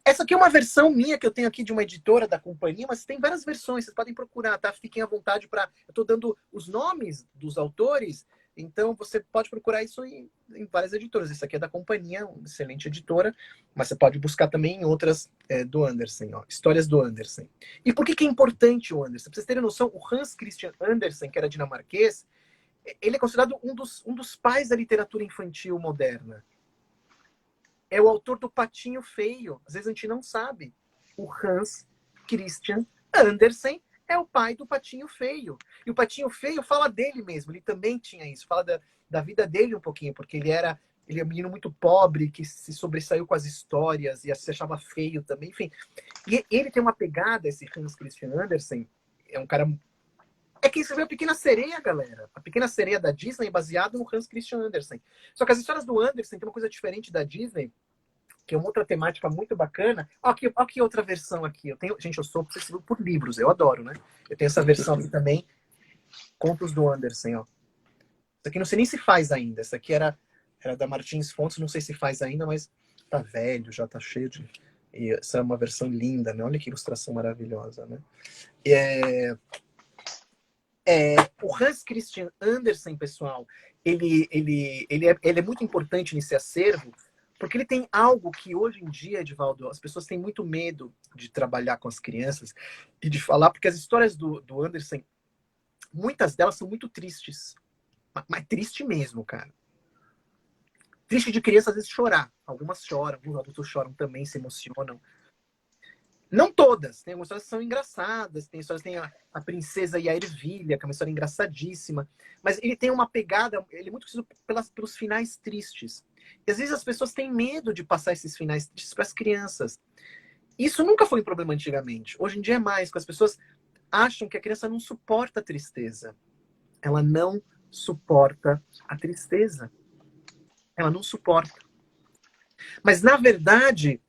Essa aqui é uma versão minha que eu tenho aqui de uma editora da companhia, mas tem várias versões, vocês podem procurar, tá? Fiquem à vontade para. Eu estou dando os nomes dos autores, então você pode procurar isso em várias editoras. Essa aqui é da companhia, uma excelente editora, mas você pode buscar também em outras do Andersen, ó, histórias do Andersen. E por que é importante o Andersen? Para vocês terem noção, o Hans Christian Andersen, que era dinamarquês, ele é considerado um dos pais da literatura infantil moderna. É o autor do Patinho Feio. Às vezes a gente não sabe. O Hans Christian Andersen é o pai do Patinho Feio. E o Patinho Feio fala dele mesmo. Ele também tinha isso. Fala da vida dele um pouquinho, porque ele é um menino muito pobre, que se sobressaiu com as histórias e se achava feio também. Enfim. E ele tem uma pegada, esse Hans Christian Andersen. É um cara... É quem escreveu a Pequena Sereia, galera. A Pequena Sereia da Disney é baseada no Hans Christian Andersen. Só que as histórias do Andersen tem uma coisa diferente da Disney, que é uma outra temática muito bacana. Ó, aqui outra versão aqui. Gente, eu sou obsessivo por livros, eu adoro, né? Eu tenho essa versão aqui também, Contos do Andersen, ó. Isso aqui não sei nem se faz ainda. Essa aqui era da Martins Fontes, não sei se faz ainda, mas tá velho, já tá cheio de... E essa é uma versão linda, né? Olha que ilustração maravilhosa, né? O Hans Christian Andersen, pessoal, ele é muito importante nesse acervo, porque ele tem algo que hoje em dia, Edivaldo, as pessoas têm muito medo de trabalhar com as crianças e de falar, porque as histórias do Andersen, muitas delas são muito tristes. Mas triste mesmo, cara. Triste de criança, às vezes, chorar. Algumas choram, alguns adultos choram também, se emocionam. Não todas. Tem algumas histórias que são engraçadas. Tem histórias, tem a Princesa e a Ervilha, que é uma história engraçadíssima. Mas ele tem uma pegada, ele é muito conhecido pelos finais tristes. E às vezes as pessoas têm medo de passar esses finais tristes para as crianças. Isso nunca foi um problema antigamente. Hoje em dia é mais, porque as pessoas acham que a criança não suporta a tristeza. Ela não suporta a tristeza. Ela não suporta. Mas, na verdade,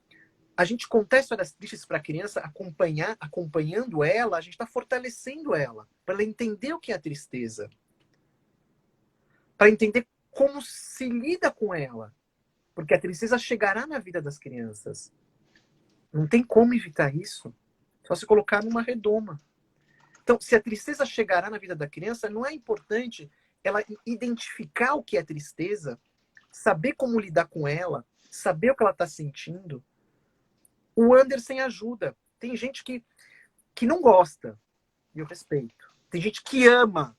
a gente contar histórias tristes para a criança, acompanhando ela, a gente está fortalecendo ela, para ela entender o que é a tristeza. Para entender como se lida com ela. Porque a tristeza chegará na vida das crianças. Não tem como evitar isso. Só se colocar numa redoma. Então, se a tristeza chegará na vida da criança, não é importante ela identificar o que é tristeza, saber como lidar com ela, saber o que ela está sentindo. O Andersen ajuda. Tem gente que não gosta, e eu respeito. Tem gente que ama,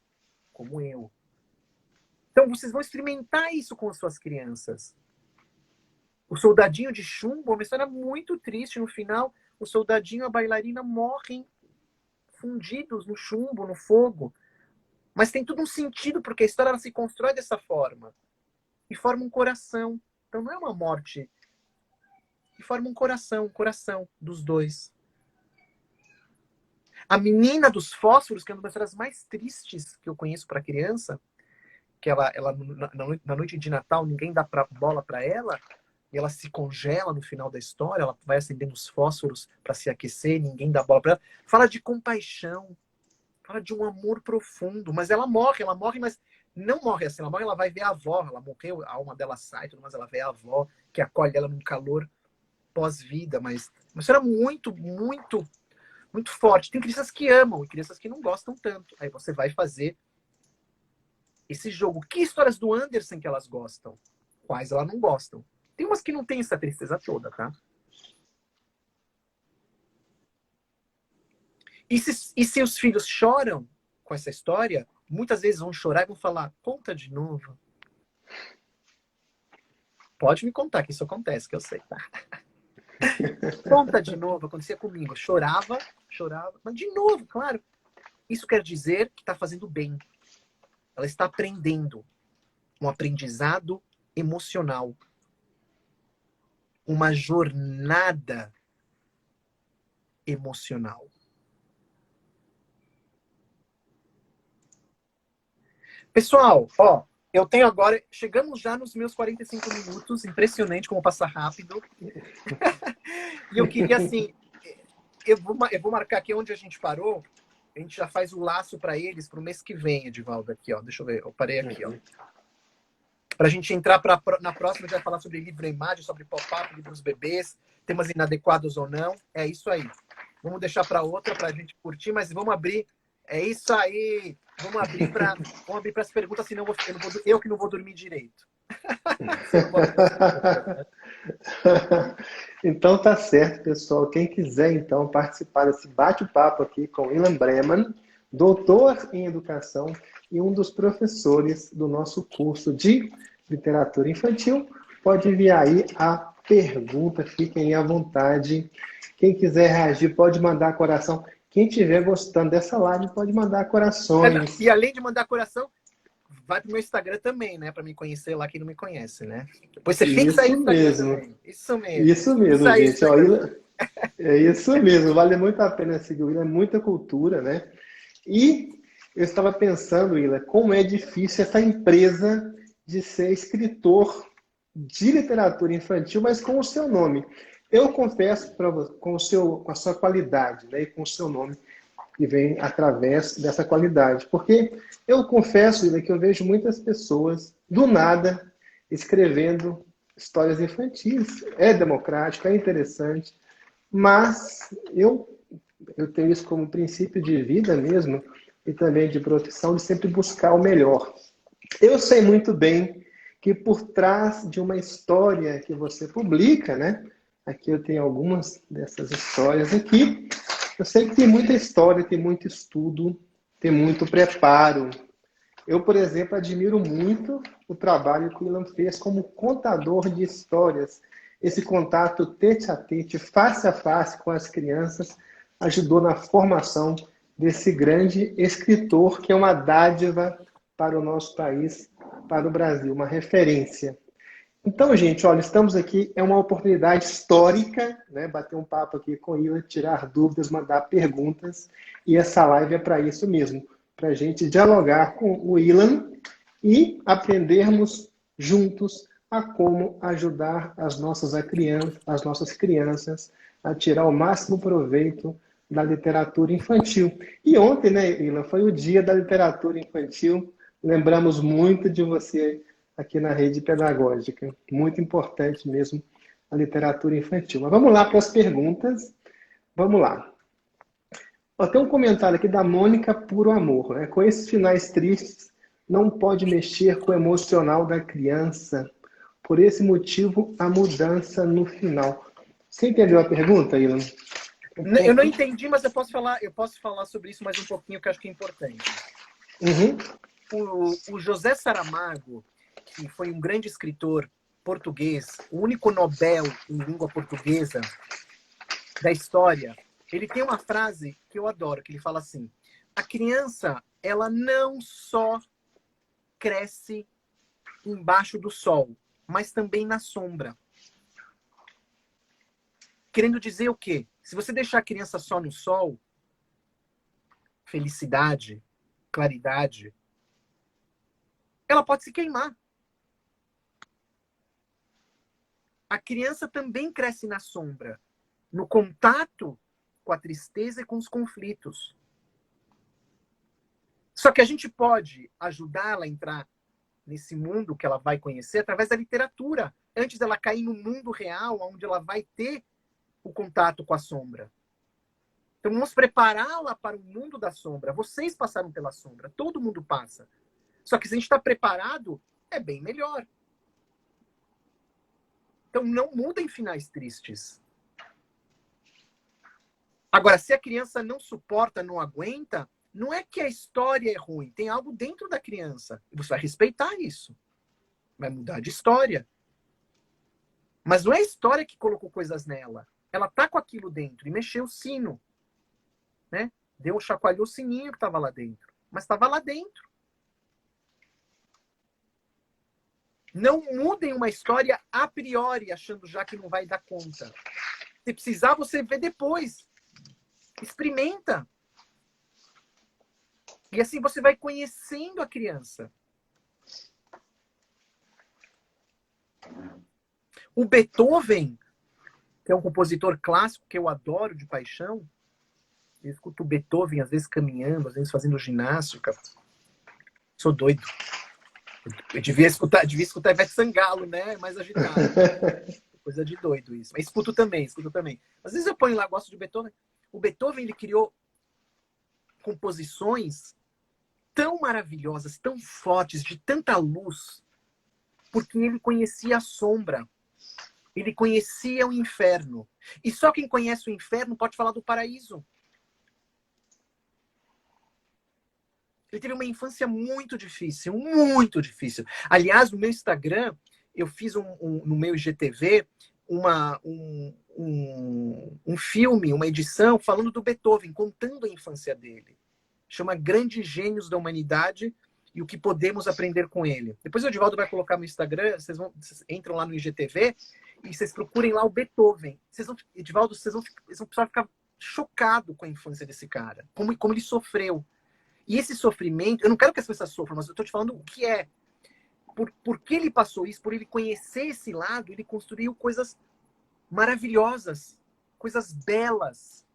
como eu. Então, vocês vão experimentar isso com as suas crianças. O Soldadinho de Chumbo é uma história muito triste. No final, o soldadinho e a bailarina morrem fundidos no chumbo, no fogo. Mas tem tudo um sentido, porque a história ela se constrói dessa forma. E forma um coração. Então não é uma morte. E forma um coração dos dois. A Menina dos Fósforos, que é uma das histórias mais tristes que eu conheço para criança, que ela na noite de Natal, ninguém dá bola para ela, e ela se congela no final da história, ela vai acendendo os fósforos para se aquecer, ninguém dá bola para ela. Fala de compaixão, fala de um amor profundo, mas ela morre, mas não morre assim, ela vai ver a avó, ela morreu, a alma dela sai, mas ela vê a avó, que acolhe ela num calor pós-vida, mas uma história muito, muito, muito forte. Tem crianças que amam e crianças que não gostam tanto. Aí você vai fazer esse jogo. Que histórias do Andersen que elas gostam? Quais elas não gostam? Tem umas que não tem essa tristeza toda, tá? E se os filhos choram com essa história, muitas vezes vão chorar e vão falar, conta de novo. Pode me contar que isso acontece, que eu sei, tá? Conta de novo, acontecia comigo. Chorava, mas de novo, claro. Isso quer dizer que está fazendo bem. Ela está aprendendo um aprendizado emocional. Uma jornada emocional. Pessoal, ó, eu tenho agora... Chegamos já nos meus 45 minutos. Impressionante como passa rápido. E eu queria, assim... Eu vou marcar aqui onde a gente parou. A gente já faz o laço para eles pro mês que vem, Edivaldo. Aqui, ó. Deixa eu ver. Eu parei aqui, ó. Para a gente entrar na próxima, a gente vai falar sobre livro e imagem, sobre pop-up, livros bebês, temas inadequados ou não. É isso aí. Vamos deixar para outra, para a gente curtir, mas vamos abrir. É isso aí. Vamos abrir para as perguntas, senão eu que não vou dormir direito. Então tá certo, pessoal. Quem quiser então participar desse bate-papo aqui com Ilan Breman, doutor em educação e um dos professores do nosso curso de literatura infantil, pode enviar aí a pergunta, fiquem à vontade. Quem quiser reagir pode mandar coração. Quem estiver gostando dessa live pode mandar corações. E além de mandar coração, vai pro meu Instagram também, né? Para me conhecer lá, quem não me conhece, né? Depois você fixa aí no Instagram também. Isso mesmo. Isso mesmo, gente. Ó, é isso mesmo. Vale muito a pena seguir o Willa. É muita cultura, né? E eu estava pensando, Willa, como é difícil essa empresa de ser escritor de literatura infantil, mas com o seu nome. Eu confesso para você, com a sua qualidade, né, e com o seu nome, que vem através dessa qualidade. Porque eu confesso, Ila, que eu vejo muitas pessoas, do nada, escrevendo histórias infantis. É democrático, é interessante, mas eu tenho isso como princípio de vida mesmo, e também de profissão, de sempre buscar o melhor. Eu sei muito bem que por trás de uma história que você publica, né? Aqui eu tenho algumas dessas histórias aqui. Eu sei que tem muita história, tem muito estudo, tem muito preparo. Eu, por exemplo, admiro muito o trabalho que o Ilan fez como contador de histórias. Esse contato tete a tete, face a face com as crianças, ajudou na formação desse grande escritor, que é uma dádiva para o nosso país, para o Brasil, uma referência. Então, gente, olha, estamos aqui, é uma oportunidade histórica, né? Bater um papo aqui com o Ilan, tirar dúvidas, mandar perguntas, e essa live é para isso mesmo, para a gente dialogar com o Ilan e aprendermos juntos a como ajudar as nossas crianças a tirar o máximo proveito da literatura infantil. E ontem, né, Ilan, foi o dia da literatura infantil. Lembramos muito de você aqui na rede pedagógica. Muito importante mesmo a literatura infantil. Mas vamos lá para as perguntas. Vamos lá. Ó, tem um comentário aqui da Mônica Puro Amor. Né? Com esses finais tristes, não pode mexer com o emocional da criança. Por esse motivo, a mudança no final. Você entendeu a pergunta, Ilan? Eu não entendi, mas eu posso falar sobre isso mais um pouquinho, que eu acho que é importante. Uhum. O José Saramago, que foi um grande escritor português, o único Nobel em língua portuguesa da história, ele tem uma frase que eu adoro, que ele fala assim: a criança, ela não só cresce embaixo do sol, mas também na sombra. Querendo dizer o quê? Se você deixar a criança só no sol, felicidade, claridade, ela pode se queimar. A criança também cresce na sombra, no contato com a tristeza e com os conflitos. Só que a gente pode ajudá-la a entrar nesse mundo que ela vai conhecer através da literatura, antes dela cair no mundo real, onde ela vai ter o contato com a sombra. Então vamos prepará-la para o mundo da sombra. Vocês passaram pela sombra, todo mundo passa. Só que se a gente está preparado, é bem melhor. Então não mudem finais tristes. Agora, se a criança não suporta, não aguenta, não é que a história é ruim. Tem algo dentro da criança. Você vai respeitar isso. Vai mudar de história. Mas não é a história que colocou coisas nela. Ela tá com aquilo dentro e mexeu o sino. Né? Chacoalhou o sininho que estava lá dentro. Mas estava lá dentro. Não mudem uma história a priori, achando já que não vai dar conta. Se precisar, você vê depois. Experimenta. E assim você vai conhecendo a criança. O Beethoven, que é um compositor clássico que eu adoro de paixão, eu escuto o Beethoven às vezes caminhando, às vezes fazendo ginástica. Sou doido. Eu devia escutar Ivete Sangalo, né? Mais agitado. Coisa de doido isso. Mas escuto também. Às vezes eu ponho lá, gosto de Beethoven. O Beethoven, ele criou composições tão maravilhosas, tão fortes, de tanta luz, porque ele conhecia a sombra. Ele conhecia o inferno. E só quem conhece o inferno pode falar do paraíso. Ele teve uma infância muito difícil, muito difícil. Aliás, no meu Instagram, eu fiz no meu IGTV um filme, uma edição falando do Beethoven, contando a infância dele. Chama Grandes Gênios da Humanidade e o que podemos aprender com ele. Depois o Edivaldo vai colocar no Instagram, vocês entram lá no IGTV e vocês procurem lá o Beethoven. Edivaldo, vocês vão precisar ficar chocados com a infância desse cara, como ele sofreu. E esse sofrimento, eu não quero que as pessoas sofram, mas eu estou te falando o que é. Por que ele passou isso, por ele conhecer esse lado, ele construiu coisas maravilhosas, coisas belas.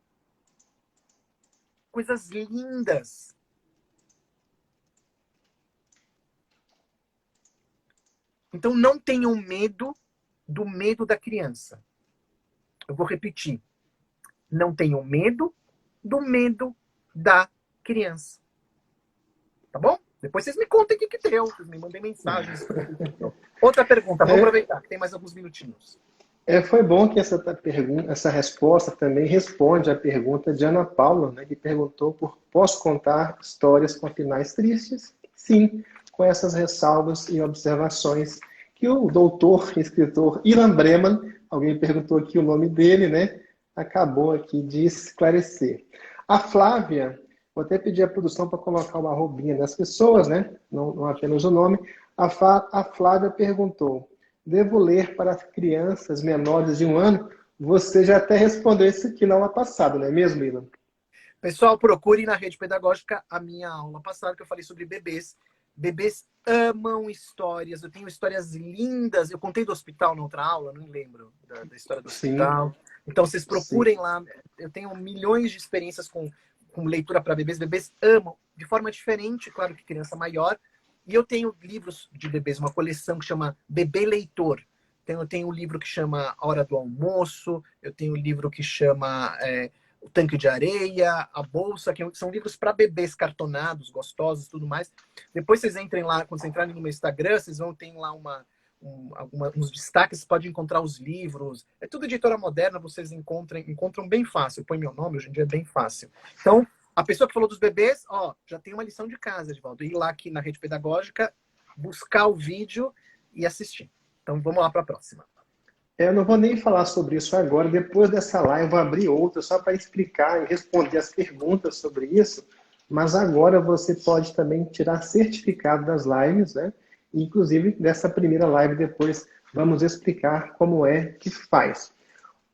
coisas lindas. Então, não tenham medo do medo da criança. Eu vou repetir. Não tenham medo do medo da criança. Tá bom? Depois vocês me contem o que deu. Vocês me mandem mensagens. Outra pergunta. Vamos aproveitar, que tem mais alguns minutinhos. Foi bom que essa resposta também responde à pergunta de Ana Paula, né, que perguntou posso contar histórias com finais tristes? Sim, com essas ressalvas e observações que o doutor, escritor Ilan Breman, alguém perguntou aqui o nome dele, né, acabou aqui de esclarecer. A Flávia, vou até pedir à produção para colocar uma arrobinha das pessoas, né, não apenas o nome. A Flávia perguntou: devo ler para crianças menores de 1 ano? Você já até respondeu isso aqui na aula passada, não é mesmo, Ilan? Pessoal, procure na rede pedagógica a minha aula passada, que eu falei sobre bebês. Bebês amam histórias. Eu tenho histórias lindas. Eu contei do hospital na outra aula, não me lembro da história do hospital. Sim. Então, vocês procurem lá. Eu tenho milhões de experiências com leitura para bebês. Bebês amam, de forma diferente, claro que criança maior. E eu tenho livros de bebês, uma coleção que chama Bebê Leitor. Eu tenho um livro que chama Hora do Almoço, eu tenho um livro que chama O Tanque de Areia, A Bolsa, que são livros para bebês cartonados, gostosos e tudo mais. Depois vocês entrem lá, quando vocês entrarem no meu Instagram, vocês vão ter lá uns destaques, vocês podem encontrar os livros. É tudo editora moderna, vocês encontram bem fácil. Põe meu nome, hoje em dia é bem fácil. Então, a pessoa que falou dos bebês, já tem uma lição de casa, Edivaldo. Ir lá aqui na rede pedagógica, buscar o vídeo e assistir. Então, vamos lá para a próxima. Eu não vou nem falar sobre isso agora. Depois dessa live, eu vou abrir outra só para explicar e responder as perguntas sobre isso. Mas agora você pode também tirar certificado das lives, né? Inclusive, dessa primeira live, depois vamos explicar como é que faz.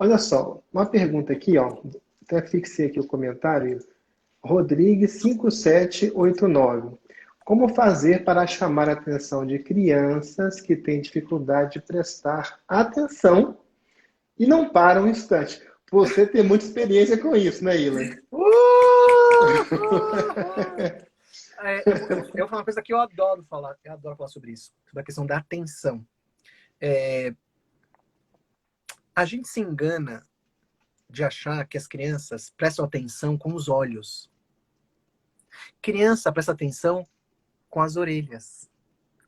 Olha só, uma pergunta aqui, até fixei aqui o comentário. Rodrigues 5789. Como fazer para chamar a atenção de crianças que têm dificuldade de prestar atenção e não param um instante? Você tem muita experiência com isso, né, Ilan? Eu vou falar uma coisa que eu adoro falar sobre isso, sobre a questão da atenção. A gente se engana de achar que as crianças prestam atenção com os olhos. Criança presta atenção com as orelhas,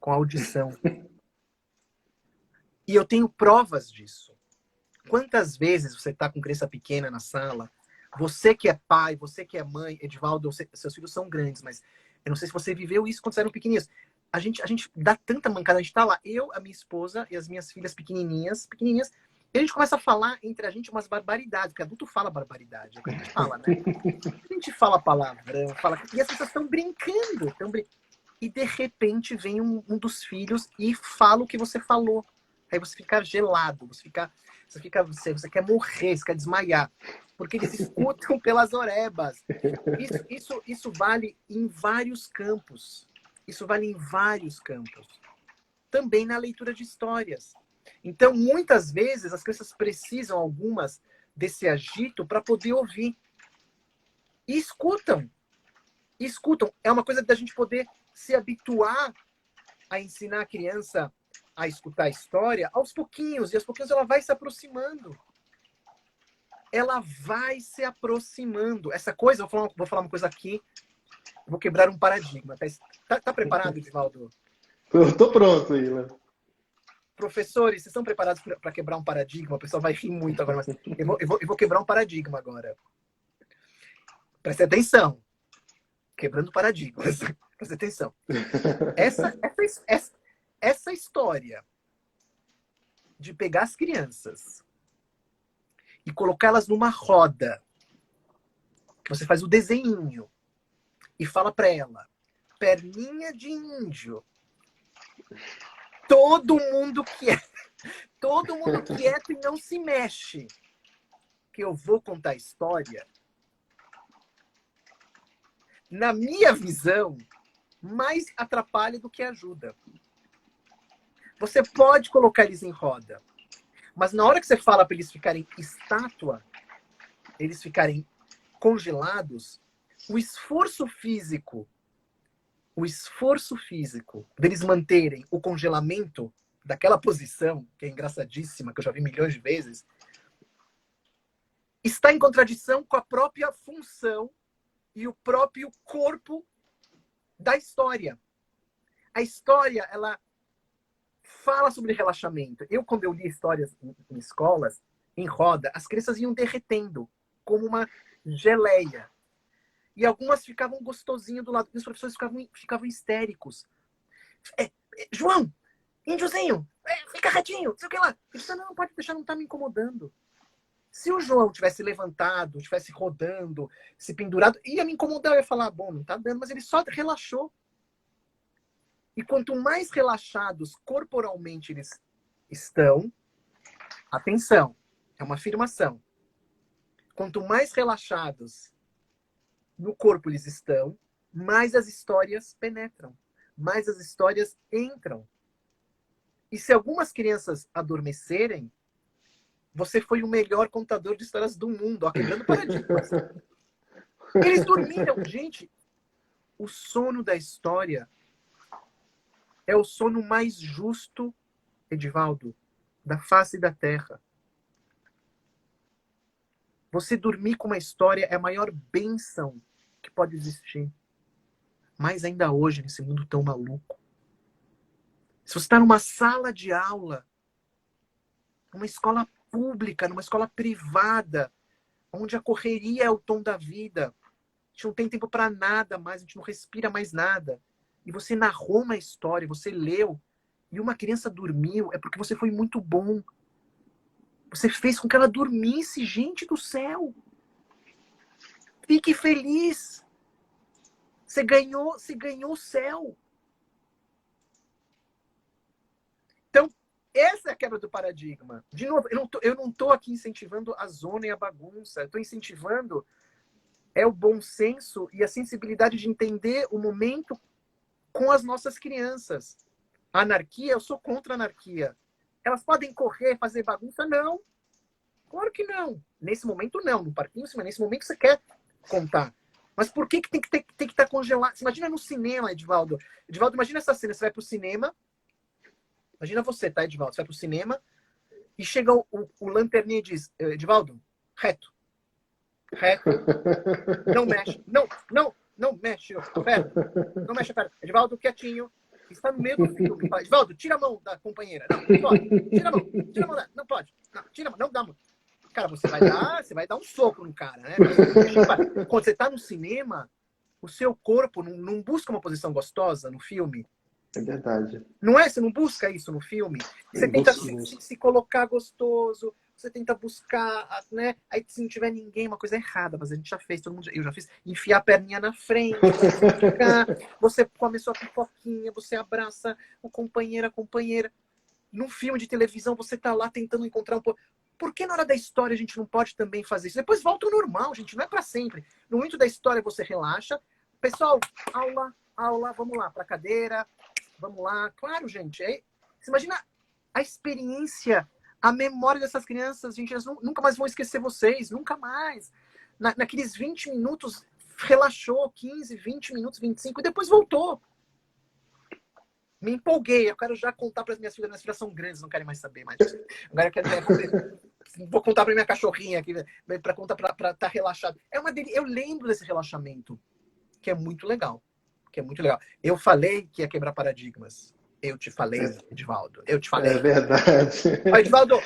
com a audição. E eu tenho provas disso. Quantas vezes você está com criança pequena na sala, você que é pai, você que é mãe, Edivaldo, seus filhos são grandes, mas eu não sei se você viveu isso quando vocês eram pequenininhos. A gente dá tanta mancada, a gente tá lá, eu, a minha esposa e as minhas filhas pequenininhas, e a gente começa a falar entre a gente umas barbaridades, porque adulto fala barbaridade, é o que a gente fala, né? A gente fala palavrão, e as pessoas estão brincando, e de repente vem um dos filhos e fala o que você falou. Aí você fica gelado, você quer morrer, você quer desmaiar, porque eles escutam pelas orebas. Isso vale em vários campos. Isso vale em vários campos. Também na leitura de histórias. Então, muitas vezes, as crianças precisam, algumas, desse agito para poder ouvir. E escutam. É uma coisa da gente poder se habituar a ensinar a criança a escutar a história aos pouquinhos. E aos pouquinhos ela vai se aproximando. Essa coisa, vou falar uma coisa aqui, vou quebrar um paradigma. Tá preparado, Edivaldo? Eu estou pronto, Ilan. Professores, vocês estão preparados para quebrar um paradigma? O pessoal vai rir muito agora, mas eu vou quebrar um paradigma agora. Presta atenção. Quebrando paradigmas. Presta atenção. Essa história de pegar as crianças e colocá-las numa roda, você faz o desenho e fala para ela, perninha de índio. Todo mundo quieto e não se mexe. Que eu vou contar a história. Na minha visão, mais atrapalha do que ajuda. Você pode colocar eles em roda, mas na hora que você fala para eles ficarem estátua, eles ficarem congelados, o esforço físico deles manterem o congelamento daquela posição, que é engraçadíssima, que eu já vi milhões de vezes, está em contradição com a própria função e o próprio corpo da história. A história, ela fala sobre relaxamento. Quando eu li histórias em escolas, em roda, as crianças iam derretendo, como uma geleia. E algumas ficavam gostosinho do lado. E os professores ficavam histéricos. João, índiozinho, fica retinho, não sei o que lá. Ele disse, não pode deixar, não tá me incomodando. Se o João tivesse levantado, tivesse rodando, se pendurado, ia me incomodar, eu ia falar, bom, não tá dando, mas ele só relaxou. E quanto mais relaxados corporalmente eles estão, atenção, é uma afirmação. Quanto mais relaxados no corpo eles estão, mais as histórias penetram, mais as histórias entram. E se algumas crianças adormecerem, você foi o melhor contador de histórias do mundo, ó, quebrando paradigmas. Eles dormiram. Gente, o sono da história é o sono mais justo, Edivaldo, da face da Terra. Você dormir com uma história é a maior bênção que pode existir. Mais ainda hoje, nesse mundo tão maluco. Se você está numa sala de aula, numa escola pública, numa escola privada, onde a correria é o tom da vida, a gente não tem tempo para nada mais, a gente não respira mais nada, e você narrou uma história, você leu, e uma criança dormiu, é porque você foi muito bom. Você fez com que ela dormisse, gente do céu. Fique feliz. Você ganhou o céu. Então, essa é a quebra do paradigma. De novo, eu não tô aqui incentivando a zona e a bagunça. Eu estou incentivando o bom senso e a sensibilidade de entender o momento com as nossas crianças. A anarquia, eu sou contra a anarquia. Elas podem correr, fazer bagunça? Não. Claro que não. Nesse momento, não. No parquinho, sim, mas nesse momento você quer contar. Mas por que tem que estar congelado? Você imagina no cinema, Edivaldo. Edivaldo, imagina essa cena. Você vai pro cinema. Imagina você, tá, Edivaldo? Você vai pro cinema e chega o lanterninha e diz, Edivaldo, reto. Reto. Não mexe. Não mexe a perna. Não mexe a perna. Edivaldo, quietinho. Está no meio do filme. Fala, Edivaldo, tira a mão da companheira. Não pode. Tira a mão. Tira a mão. Não pode. Não, tira a mão. Não dá a mão. Cara, você vai dar um soco no cara, né? Quando você está no cinema, o seu corpo não busca uma posição gostosa no filme. É verdade. Não é? Você não busca isso no filme? Você tenta se colocar gostoso, você tenta buscar, né? Aí se não tiver ninguém, uma coisa errada, mas a gente já fez, eu já fiz, enfiar a perninha na frente, você come sua pipoquinha, você abraça o companheiro, a companheira. Num filme de televisão, você tá lá tentando encontrar um pouco. Por que na hora da história a gente não pode também fazer isso? Depois volta ao normal, gente, não é para sempre. No momento da história você relaxa. Pessoal, aula, vamos lá, pra cadeira, vamos lá. Claro, gente, você imagina a experiência, a memória dessas crianças, gente, elas nunca mais vão esquecer vocês, nunca mais. Naqueles 20 minutos, relaxou, 15, 20 minutos, 25, e depois voltou. Me empolguei, eu quero já contar para as minhas filhas são grandes, não querem mais saber mais. Agora eu quero vou contar para minha cachorrinha aqui, para contar para estar relaxado. Eu lembro desse relaxamento, que é muito legal. Eu falei que ia quebrar paradigmas. Eu te falei, Edivaldo. Eu te falei. É verdade. Ó, Edivaldo,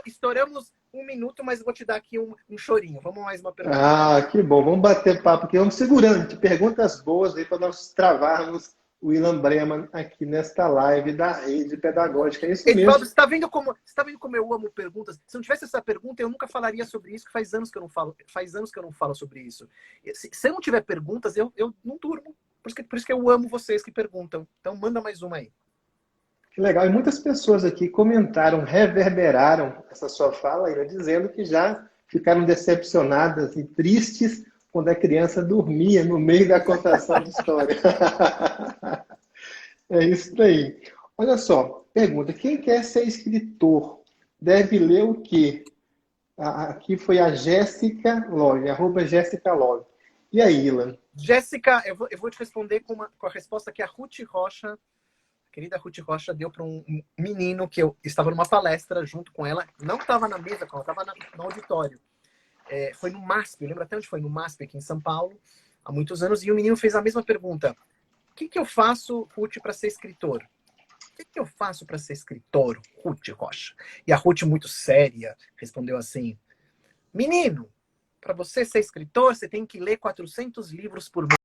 estouramos 1 minuto, mas eu vou te dar aqui um chorinho. Vamos mais uma pergunta. Ah, que bom. Vamos bater papo aqui. Vamos segurando. De perguntas boas aí para nós travarmos o William Breman aqui nesta live da Rede Pedagógica. É isso mesmo. Edivaldo, você está vendo como eu amo perguntas? Se não tivesse essa pergunta, eu nunca falaria sobre isso, que faz anos que eu não falo sobre isso. Se eu não tiver perguntas, eu não durmo. Por isso que eu amo vocês que perguntam. Então, manda mais uma aí. Que legal. E muitas pessoas aqui comentaram, reverberaram essa sua fala, Ira, dizendo que já ficaram decepcionadas e tristes quando a criança dormia no meio da contação de história. É isso aí. Olha só, pergunta, quem quer ser escritor deve ler o quê? Aqui foi a Jéssica Love, @Jéssica Love. E aí, Ilan? Jéssica, eu vou te responder com a resposta que a Ruth Rocha, a querida Ruth Rocha, deu para um menino que eu estava numa palestra junto com ela. Não estava na mesa com ela, estava no auditório. Foi no MASP, eu lembro até onde foi, no MASP, aqui em São Paulo, há muitos anos. E o menino fez a mesma pergunta. O que eu faço, Ruth, para ser escritor? O que eu faço para ser escritor, Ruth Rocha? E a Ruth, muito séria, respondeu assim: menino, para você ser escritor, você tem que ler 400 livros por mês.